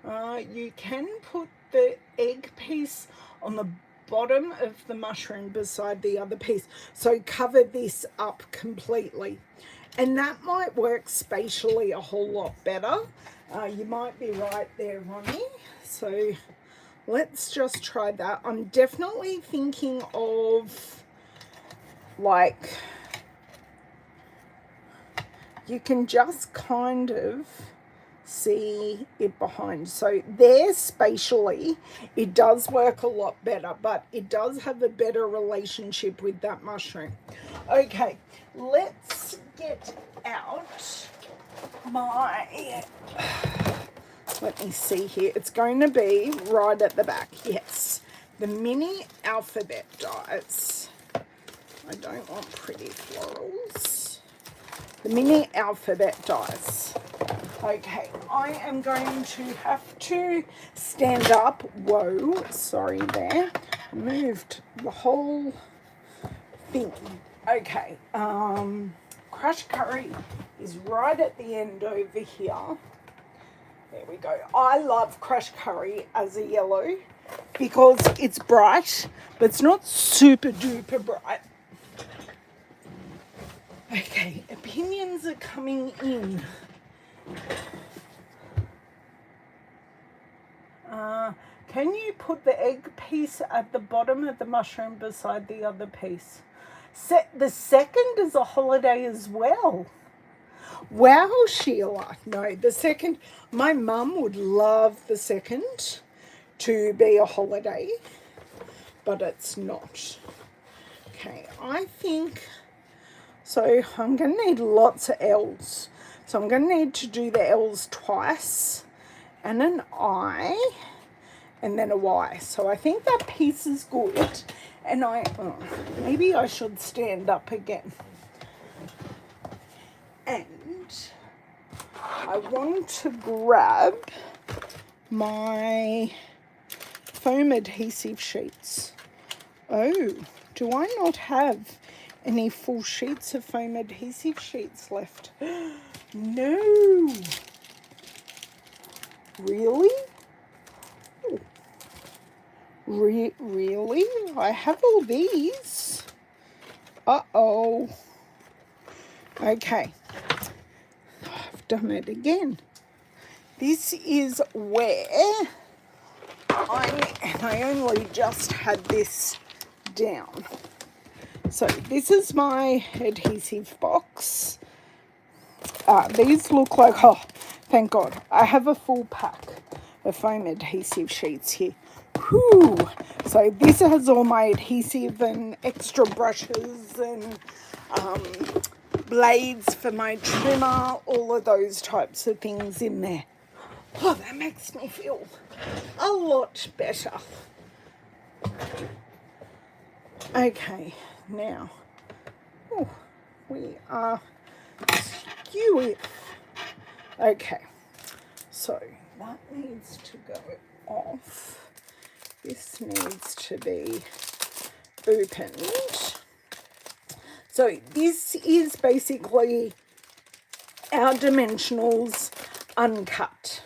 You can put the egg piece on the bottom of the mushroom beside the other piece. So cover this up completely. And that might work spatially a whole lot better. You might be right there, Ronnie. So let's just try that. I'm definitely thinking of, like, you can just kind of see it behind. So there, spatially, it does work a lot better, but it does have a better relationship with that mushroom. Okay, let's get out my, let me see here. It's going to be right at the back. Yes, the mini alphabet dies. I don't want pretty florals. The mini alphabet dies. Okay, I am going to have to stand up. Whoa, sorry there. Moved the whole thing. Okay, crushed curry is right at the end over here. There we go. I love crushed curry as a yellow because it's bright, but it's not super duper bright. Okay, opinions are coming in. Can you put the egg piece at the bottom of the mushroom beside the other piece? The second is a holiday as well. Wow, Sheila. No, the second, my mum would love the second to be a holiday, but it's not. Okay, I think, so I'm going to need lots of L's. So I'm going to need to do the L's twice, and an I, and then a Y. So I think that piece is good. And maybe I should stand up again. And I want to grab my foam adhesive sheets. Oh, do I not have any full sheets of foam adhesive sheets left? No. Really? Really? I have all these. Uh-oh. Okay. I've done it again. This is where I only just had this down. So this is my adhesive box. These look like, oh, thank God. I have a full pack of foam adhesive sheets here. Whew. So this has all my adhesive and extra brushes and blades for my trimmer, all of those types of things in there. Oh, that makes me feel a lot better. Okay, now, oh, we are skewy. Okay, so that needs to go off. This needs to be opened. So this is basically our dimensionals uncut.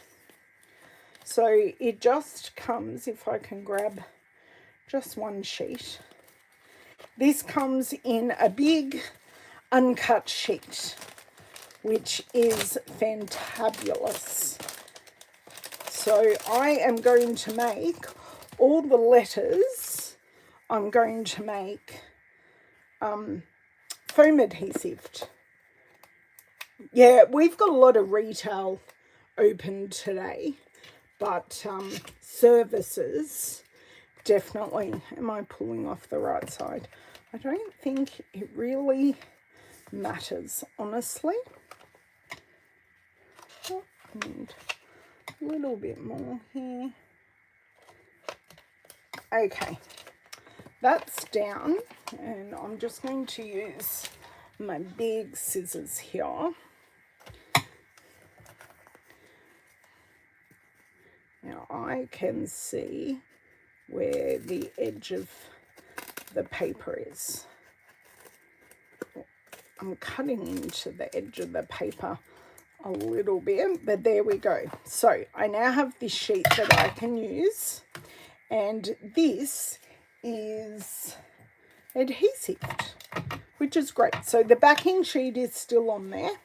So it just comes, if I can grab just one sheet. This comes in a big uncut sheet, which is fantabulous. So I am going to make all the letters, I'm going to make foam adhesive. Yeah, we've got a lot of retail open today, but services, definitely. Am I pulling off the right side? I don't think it really matters, honestly. Oh, I need a little bit more here. Okay, that's down, and I'm just going to use my big scissors here. Now I can see where the edge of the paper is. I'm cutting into the edge of the paper a little bit, but there we go. So I now have this sheet that I can use, and this is adhesive, which is great. So the backing sheet is still on there,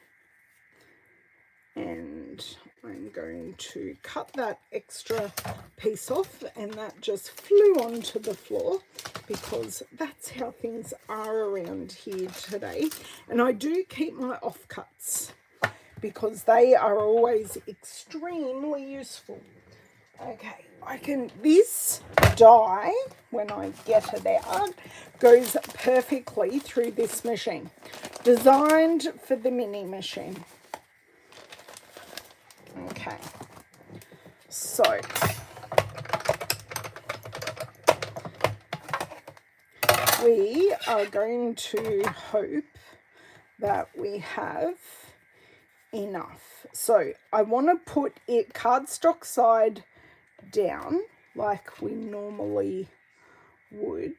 and I'm going to cut that extra piece off, and that just flew onto the floor because that's how things are around here today. And I do keep my offcuts because they are always extremely useful. Okay, this die, when I get it out, goes perfectly through this machine. Designed for the mini machine. Okay, so we are going to hope that we have enough. So I want to put it cardstock side down like we normally would.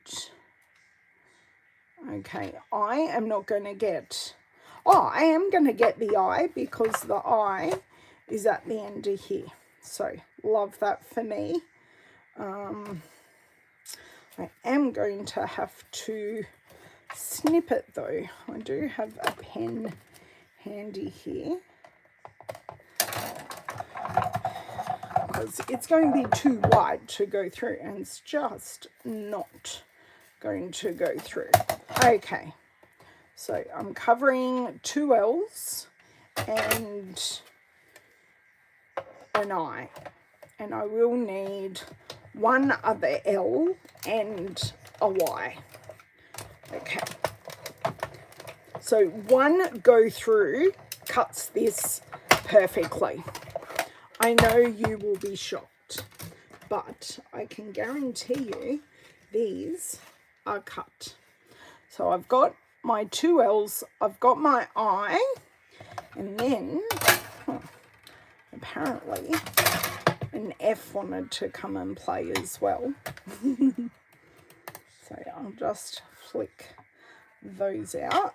Okay, I am not going to get, I am going to get the eye because the eye is at the end of here. So love that for me. I am going to have to snip it though. I do have a pen handy here, because it's going to be too wide to go through, and it's just not going to go through. Okay, so I'm covering 2 L's and an I, and I will need 1 other L and a Y. Okay, so 1 go through cuts this perfectly. I know you will be shocked, but I can guarantee you these are cut. So I've got my 2 L's, I've got my I, and then apparently an F wanted to come and play as well. So I'll just flick those out.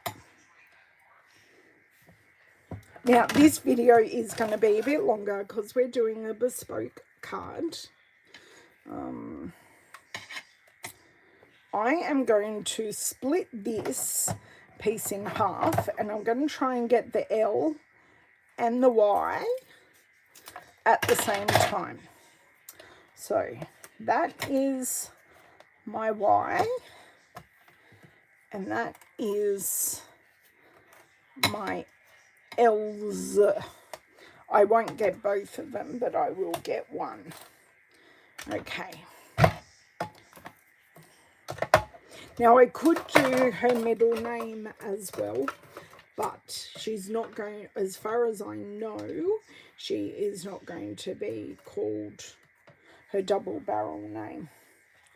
Now this video is going to be a bit longer because we're doing a bespoke card. I am going to split this piece in half, and I'm going to try and get the L and the Y at the same time. So that is my Y, and that is my L's. I won't get both of them, but I will get one. Okay. Now I could do her middle name as well, but she's not going, as far as I know, she is not going to be called her double barrel name.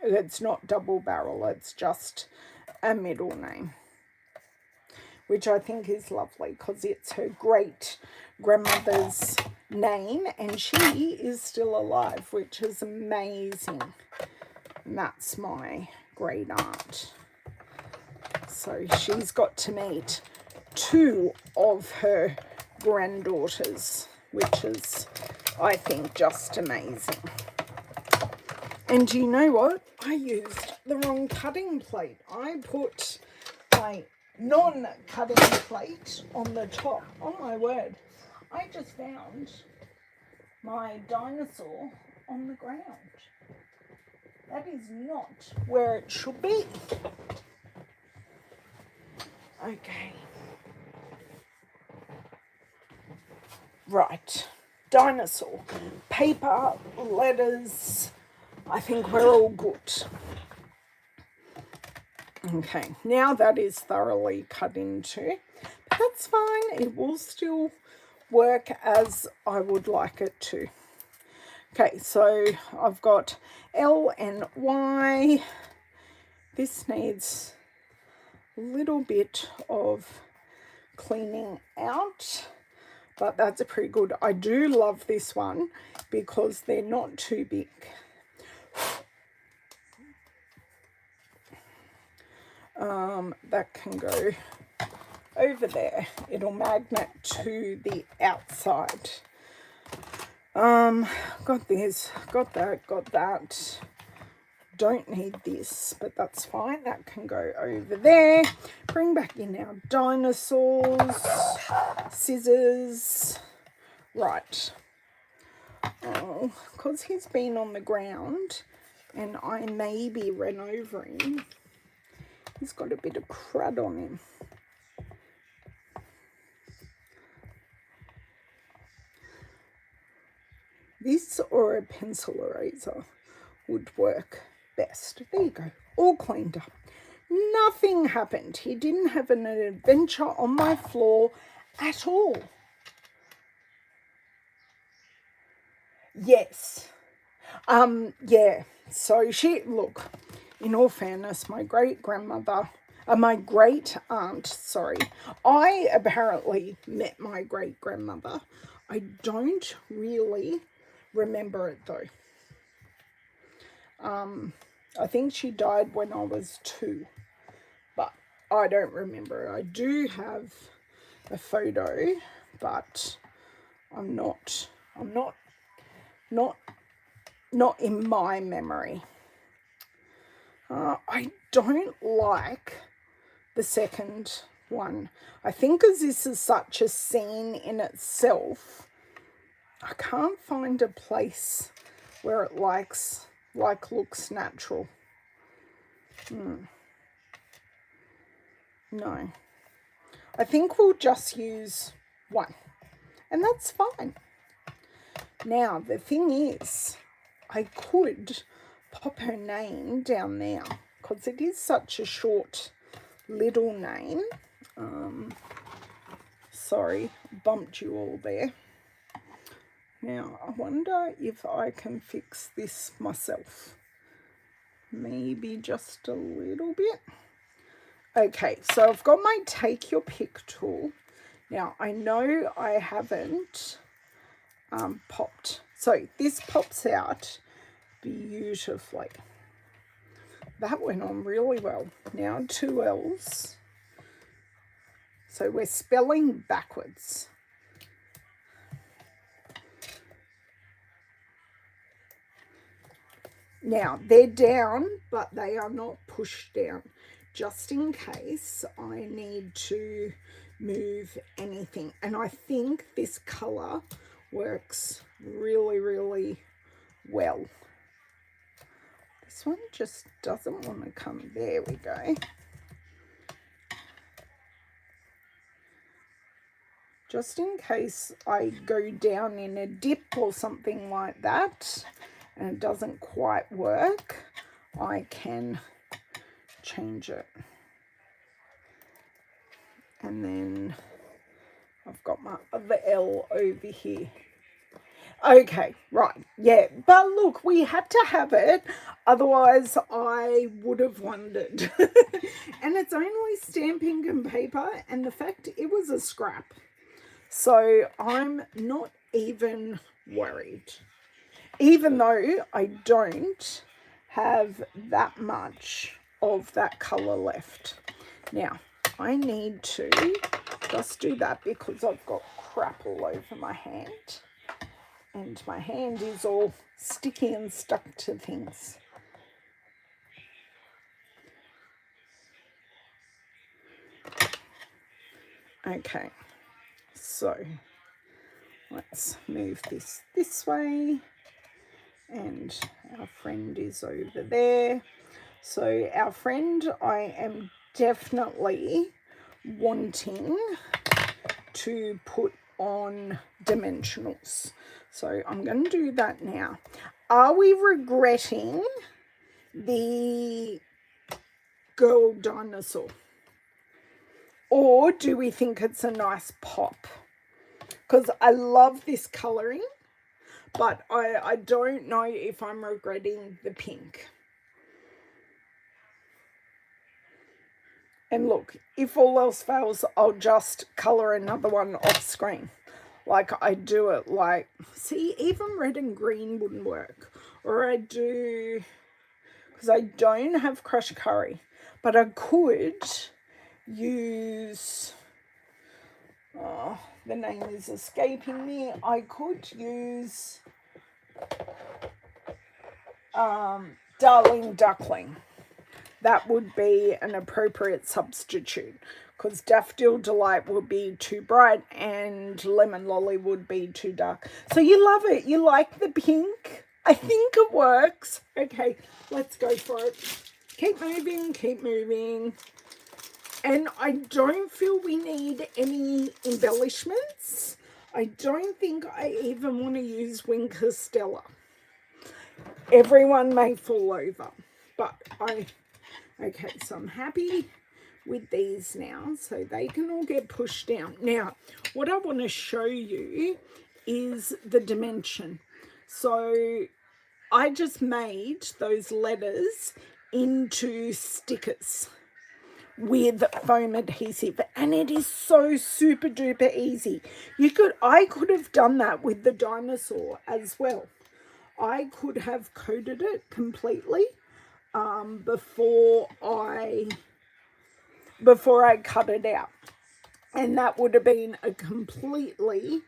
It's not double barrel, it's just a middle name, which I think is lovely because it's her great grandmother's name and she is still alive, which is amazing. And that's my great aunt. So she's got to meet 2 of her granddaughters, which is, I think, just amazing. And do you know what? I used the wrong cutting plate. I put my non-cutting plate on the top. Oh my word. I just found my dinosaur on the ground. That is not where it should be. Okay. Right. Dinosaur. Paper, letters. I think we're all good. Okay, now that is thoroughly cut into, but that's fine. It will still work as I would like it to. Okay, so I've got L and Y. This needs a little bit of cleaning out, but that's pretty good. I do love this one because they're not too big. That can go over there. It'll magnet to the outside. Got this, got that. Don't need this, but that's fine. That can go over there. Bring back in our dinosaurs, scissors. Right. Oh, because he's been on the ground and I maybe ran over him. He's got a bit of crud on him. This or a pencil eraser would work best. There you go, all cleaned up. Nothing happened. He didn't have an adventure on my floor at all. Yes. Yeah. So look, in all fairness, my great aunt, sorry, I apparently met my great grandmother. I don't really remember it though. I think she died when I was 2, but I don't remember. I do have a photo, but I'm not in my memory. I don't like the second one. I think as this is such a scene in itself, I can't find a place where it looks natural. No. I think we'll just use one, and that's fine. Now, the thing is, I could pop her name down there because it is such a short little name. Sorry, bumped you all there. Now, I wonder if I can fix this myself. Maybe just a little bit. Okay, so I've got my take your pick tool. Now, I know I haven't popped. So this pops out beautifully. That went on really well. Now 2 L's. So we're spelling backwards. Now they're down, but they are not pushed down, just in case I need to move anything. And I think this colour works really, really well. This one just doesn't want to come. There we go. Just in case I go down in a dip or something like that and it doesn't quite work, I can change it. And then I've got my other L over here. Okay, right, yeah. But look, we had to have it, otherwise I would have wondered. And it's only stamping and paper, and the fact it was a scrap. So I'm not even worried. Even though I don't have that much of that colour left. Now, I need to just do that because I've got crap all over my hand. And my hand is all sticky and stuck to things. Okay, so let's move this way. And our friend is over there. So our friend, I am definitely wanting to put on dimensionals. So I'm going to do that now. Are we regretting the girl dinosaur? Or do we think it's a nice pop? Because I love this colouring, but I don't know if I'm regretting the pink. And look, if all else fails, I'll just colour another one off screen. Like I do it like, see, even red and green wouldn't work. Or I do, because I don't have crushed curry, but I could use, oh, the name is escaping me. I could use Darling Duckling. That would be an appropriate substitute, because Daffodil Delight would be too bright and Lemon Lolly would be too dark. So you love it. You like the pink. I think it works. Okay, let's go for it. Keep moving, keep moving. And I don't feel we need any embellishments. I don't think I even want to use Winker Stella. Everyone may fall over, but okay, so I'm happy with these now, so they can all get pushed down. Now, what I want to show you is the dimension. So I just made those letters into stickers with foam adhesive, and it is so super duper easy. I could have done that with the dinosaur as well. I could have coated it completely before I cut it out, and that would have been a completely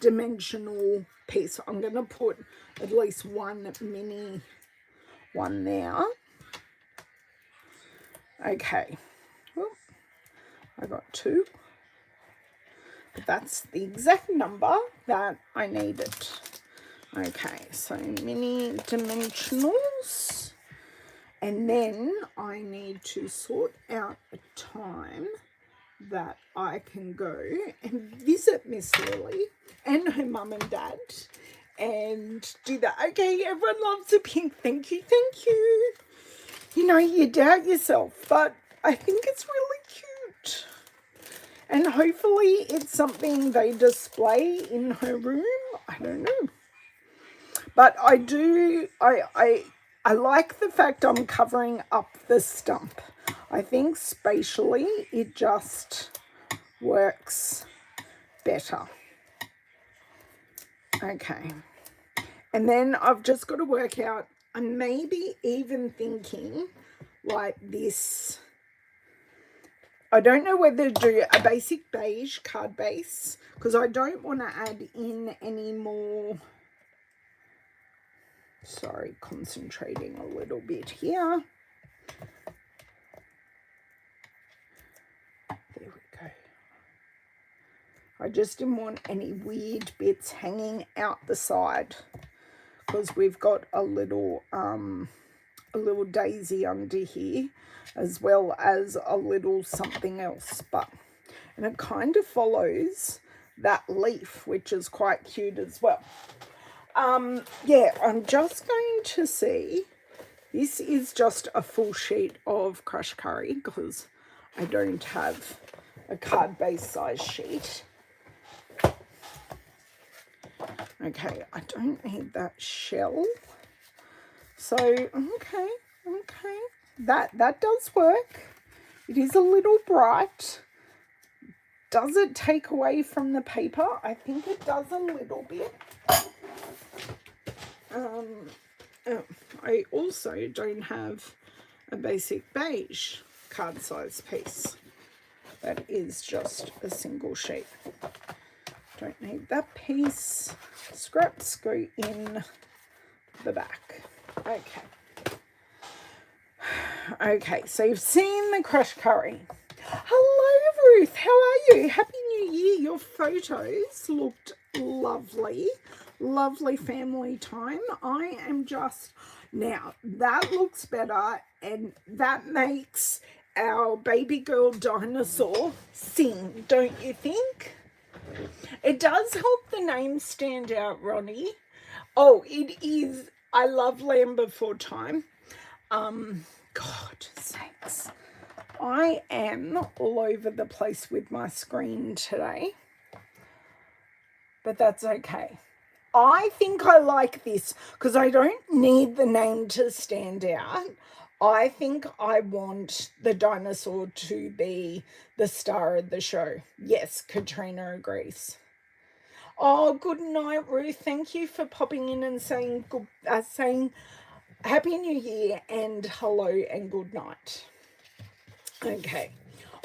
dimensional piece. I'm going to put at least one mini one there. Okay, well, I got two, but that's the exact number that I needed. Okay, so mini dimensionals. And then I need to sort out a time that I can go and visit Miss Lily and her mum and dad and do that. Okay, everyone loves the pink. Thank you, thank you. You know, you doubt yourself, but I think it's really cute. And hopefully it's something they display in her room. I don't know. But I like the fact I'm covering up the stump. I think spatially it just works better. Okay. And then I've just got to work out, I'm maybe even thinking like this. I don't know whether to do a basic beige card base, because I don't want to add in any more. Sorry, concentrating a little bit here. There we go. I just didn't want any weird bits hanging out the side, because we've got a little daisy under here, as well as a little something else. And it kind of follows that leaf, which is quite cute as well. Yeah, I'm just going to see. This is just a full sheet of crushed curry because I don't have a card base size sheet. Okay, I don't need that shell. So, okay, that does work. It is a little bright. Does it take away from the paper? I think it does a little bit. I also don't have a basic beige card size piece. That is just a single sheet. Don't need that piece. Scraps go in the back. Okay. Okay, so you've seen the crushed curry. Hello, Ruth. How are you? Happy New Year. Your photos looked lovely. Lovely family time. I am just... Now, that looks better, and that makes our baby girl dinosaur sing, don't you think? It does help the name stand out, Ronnie. Oh, it is. I love Land Before Time. God sakes. I am all over the place with my screen today. But that's okay. I think I like this because I don't need the name to stand out. I think I want the dinosaur to be the star of the show. Yes, Katrina agrees. Oh, good night, Ruth. Thank you for popping in and saying Happy New Year and hello and good night. Okay,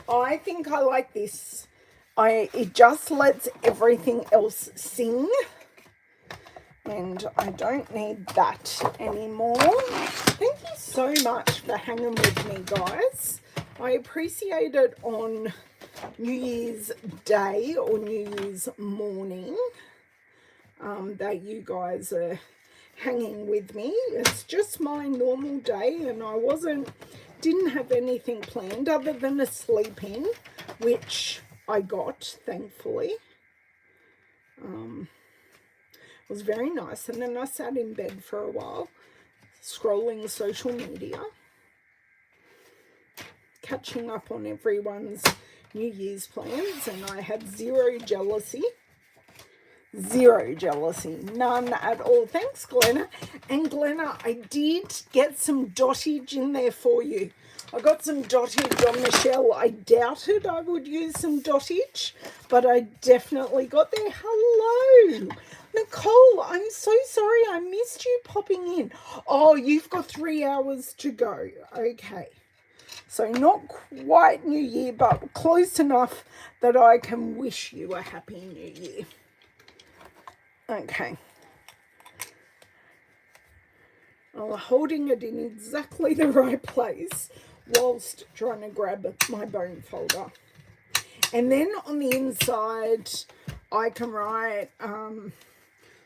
I think I like this. It just lets everything else sing. And I don't need that anymore. Thank you so much for hanging with me, guys. I appreciate it on New Year's Day or New Year's morning that you guys are hanging with me. It's just my normal day, and I didn't have anything planned other than a sleep in, which I got, thankfully. It was very nice, and then I sat in bed for a while scrolling social media, catching up on everyone's New Year's plans, and I had zero jealousy, none at all. Thanks, Glenna. And Glenna, I did get some dottage in there for you. I got some dottage on Michelle. I doubted I would use some dottage, but I definitely got there. Hello, Nicole. I'm so sorry I missed you popping in. Oh, you've got 3 hours to go. Okay. So not quite New Year, but close enough that I can wish you a happy New Year. Okay. I'm holding it in exactly the right place whilst trying to grab my bone folder. And then on the inside, I can write,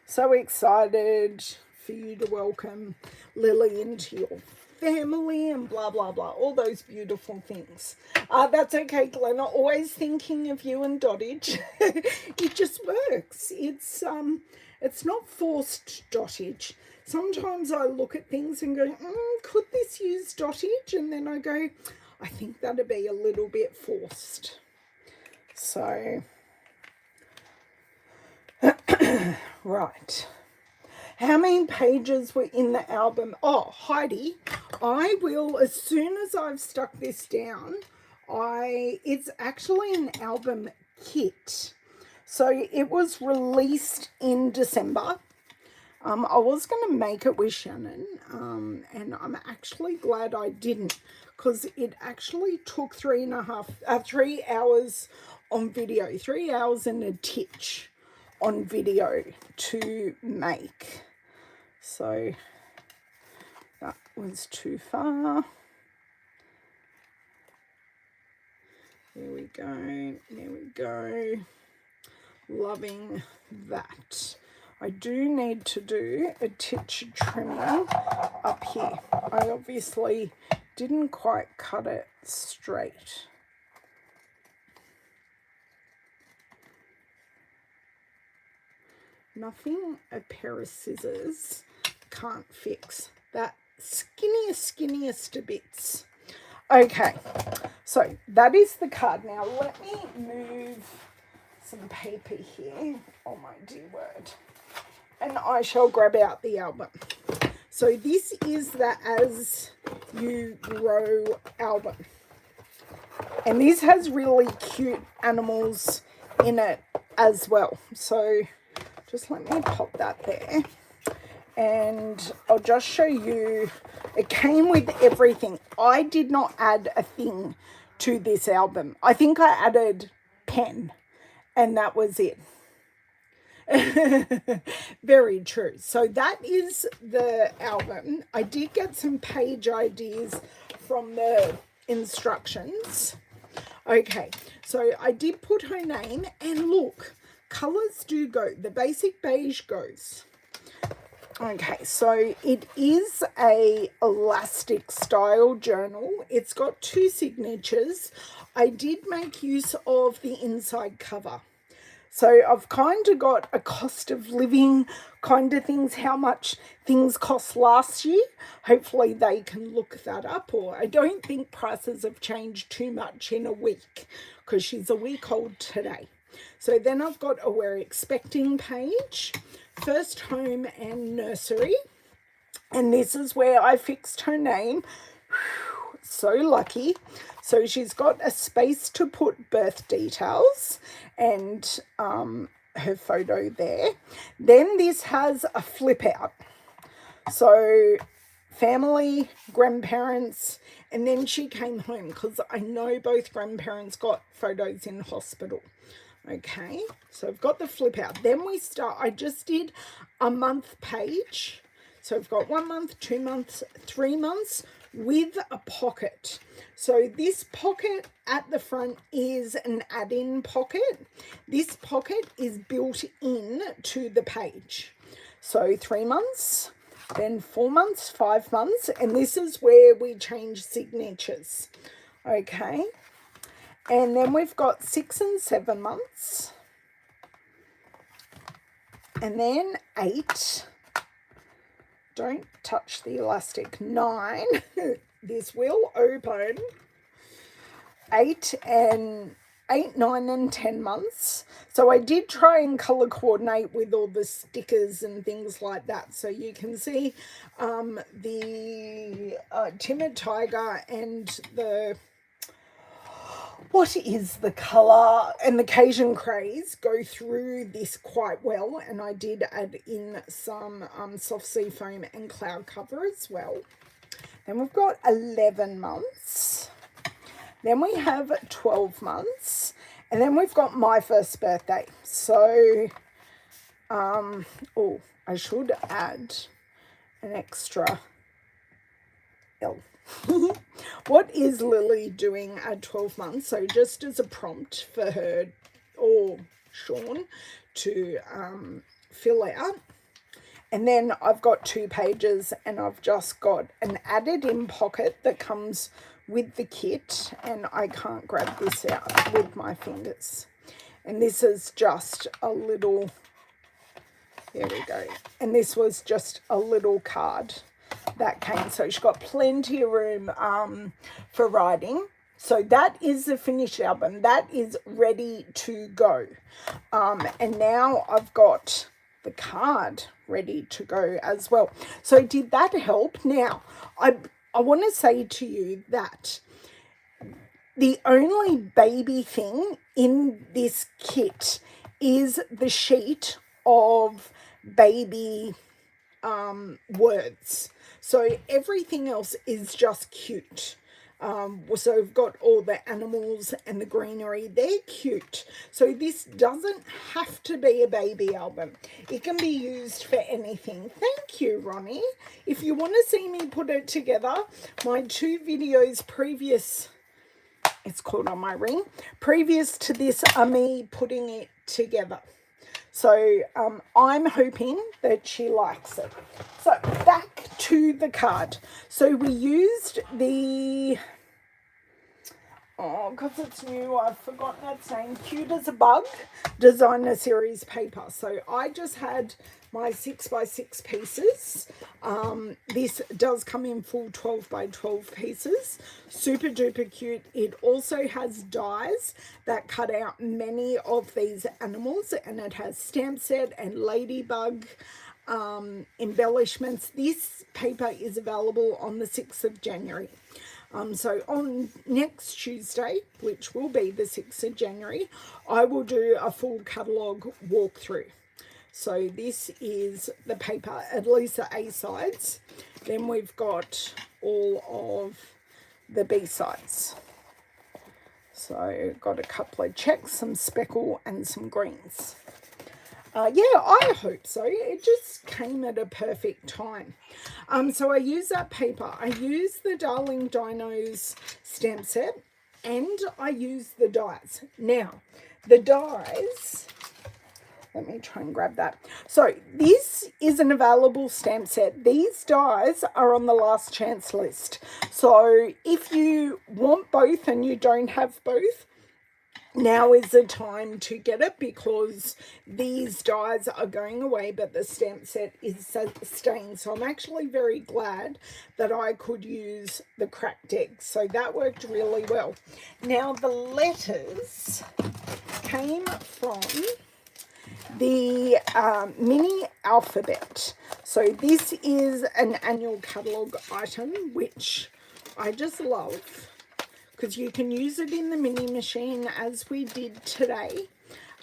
so excited for you to welcome Lily into your family and blah, blah, blah. All those beautiful things. That's okay, Glenna. Always thinking of you and dottage. It just works. It's not forced dottage. Sometimes I look at things and go, could this use dottage? And then I go, I think that'd be a little bit forced. So, right. How many pages were in the album? Oh, Heidi, I will, as soon as I've stuck this down, it's actually an album kit. So it was released in December. I was going to make it with Shannon, and I'm actually glad I didn't, because it actually took 3 hours on video, 3 hours and a titch on video to make. So that was too far. There we go. Loving that. I do need to do a titch trimming up here. I obviously didn't quite cut it straight. Nothing a pair of scissors can't fix. That skinniest of bits. Okay, so that is the card. Now let me move some paper here. Oh my dear word. and I shall grab out the album. So this is the As You Grow album. And this has really cute animals in it as well. So just let me pop that there. And I'll just show you, it came with everything. I did not add a thing to this album. I think I added pen, and that was it. Very true. So that is the album. I did get some page ideas from the instructions. Okay, so I did put her name, and look, colors do go. The basic beige goes. Okay, so it is a elastic style journal. It's got 2 signatures. I did make use of the inside cover. So I've kind of got a cost of living kind of things, how much things cost last year. Hopefully they can look that up, or I don't think prices have changed too much in a week because she's a week old today. So then I've got a We're Expecting page, first home and nursery. And this is where I fixed her name. Whew, so lucky. So she's got a space to put birth details and her photo there. Then this has a flip out. So family, grandparents, and then she came home because I know both grandparents got photos in hospital. Okay, so I've got the flip out. Then we start, I just did a month page. So I've got 1 month, 2 months, 3 months with a pocket. So this pocket at the front is an add-in pocket. This pocket is built in to the page. So 3 months, then 4 months, 5 months, and this is where we change signatures. Okay. And then we've got 6 and 7 months. And then 8. Don't touch the elastic. 9. This will open. 8, 9, and 10 months. So I did try and color coordinate with all the stickers and things like that. So you can see the timid tiger and the, what is the colour, and the Cajun craze go through this quite well, and I did add in some soft sea foam and cloud cover as well. Then we've got 11 months, then we have 12 months, and then we've got my first birthday. So oh, I should add an extra L. What is Lily doing at 12 months? So just as a prompt for her or Sean to fill out. And then I've got 2 pages, and I've just got an added in pocket that comes with the kit, and I can't grab this out with my fingers. And this is just a little, there we go. And this was just a little card that came. So she's got plenty of room for writing. So that is the finished album. That is ready to go. And now I've got the card ready to go as well. So did that help? Now, I want to say to you that the only baby thing in this kit is the sheet of baby words. So everything else is just cute. So we've got all the animals and the greenery. They're cute. So this doesn't have to be a baby album. It can be used for anything. Me you, Ronnie. If you want to see me put it together, my 2 videos previous, it's called On My Ring, previous to this are me putting it together. So I'm hoping that she likes it. So back to the card. So we used the, oh, because it's new, I've forgotten its name, Cute as a Bug Designer Series paper. So I just had my 6x6 pieces. This does come in full 12x12 pieces. Super duper cute. It also has dies that cut out many of these animals, and it has stamp set and ladybug embellishments. This paper is available on the 6th of January. So on next Tuesday, which will be the 6th of January, I will do a full catalogue walkthrough. So this is the paper, at least the A sides. Then we've got all of the B sides. So got a couple of checks, some speckle and some greens. Yeah, I hope so. It just came at a perfect time. So I use that paper. I use the Darling Dinos stamp set and I use the dies. Now, the dies, let me try and grab that. So this is an available stamp set. These dies are on the last chance list. So if you want both and you don't have both, now is the time to get it because these dies are going away, but the stamp set is staying. So I'm actually very glad that I could use the cracked egg. So that worked really well. Now the letters came from the mini alphabet. So this is an annual catalogue item, which I just love, because you can use it in the mini machine as we did today,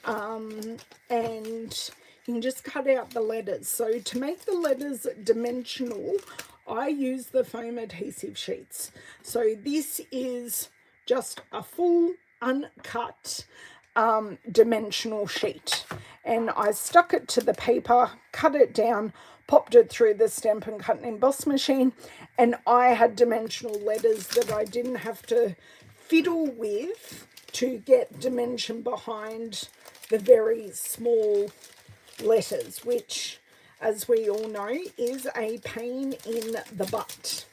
and you can just cut out the letters. So to make the letters dimensional, I use the foam adhesive sheets. So this is just a full uncut dimensional sheet, and I stuck it to the paper, cut it down, popped it through the Stampin' Cut and Emboss machine, and I had dimensional letters that I didn't have to fiddle with to get dimension behind the very small letters, which, as we all know, is a pain in the butt.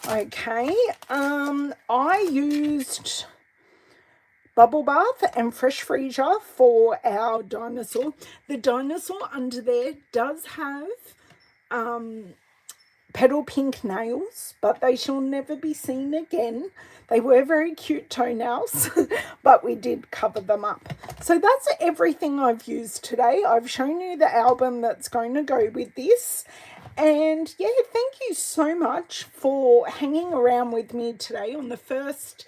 Okay, I used Bubble Bath and Fresh Freezer for our dinosaur. The dinosaur under there does have petal pink nails, but they shall never be seen again. They were very cute toenails, but we did cover them up. So that's everything I've used today. I've shown you the album that's going to go with this. And yeah, thank you so much for hanging around with me today on the first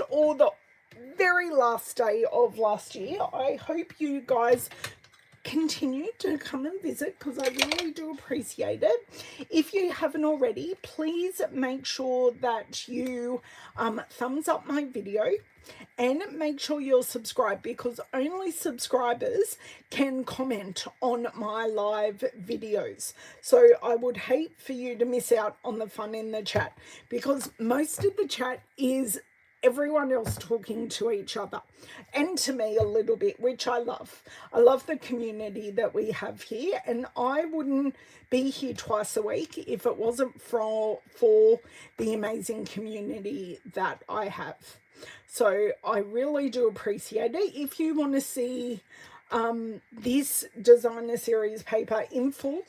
or the very last day of last year. I hope you guys continue to come and visit because I really do appreciate it. If you haven't already, please make sure that you thumbs up my video and make sure you're subscribed, because only subscribers can comment on my live videos. So I would hate for you to miss out on the fun in the chat, because most of the chat is everyone else talking to each other and to me a little bit, which I love. I love the community that we have here, and I wouldn't be here twice a week if it wasn't for the amazing community that I have. So I really do appreciate it. If you want to see this designer series paper in full,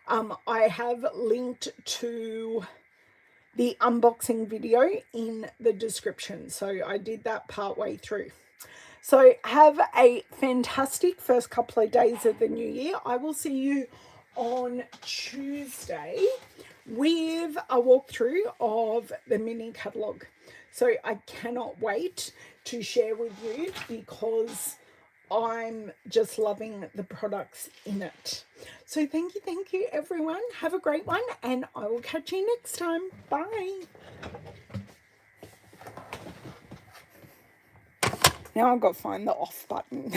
I have linked to the unboxing video in the description. So I did that part way through. So have a fantastic first couple of days of the new year. I will see you on Tuesday with a walkthrough of the mini catalogue. So I cannot wait to share with you because I'm just loving the products in it. So thank you everyone. Have a great one, and I will catch you next time. Bye. Now I've got to find the off button.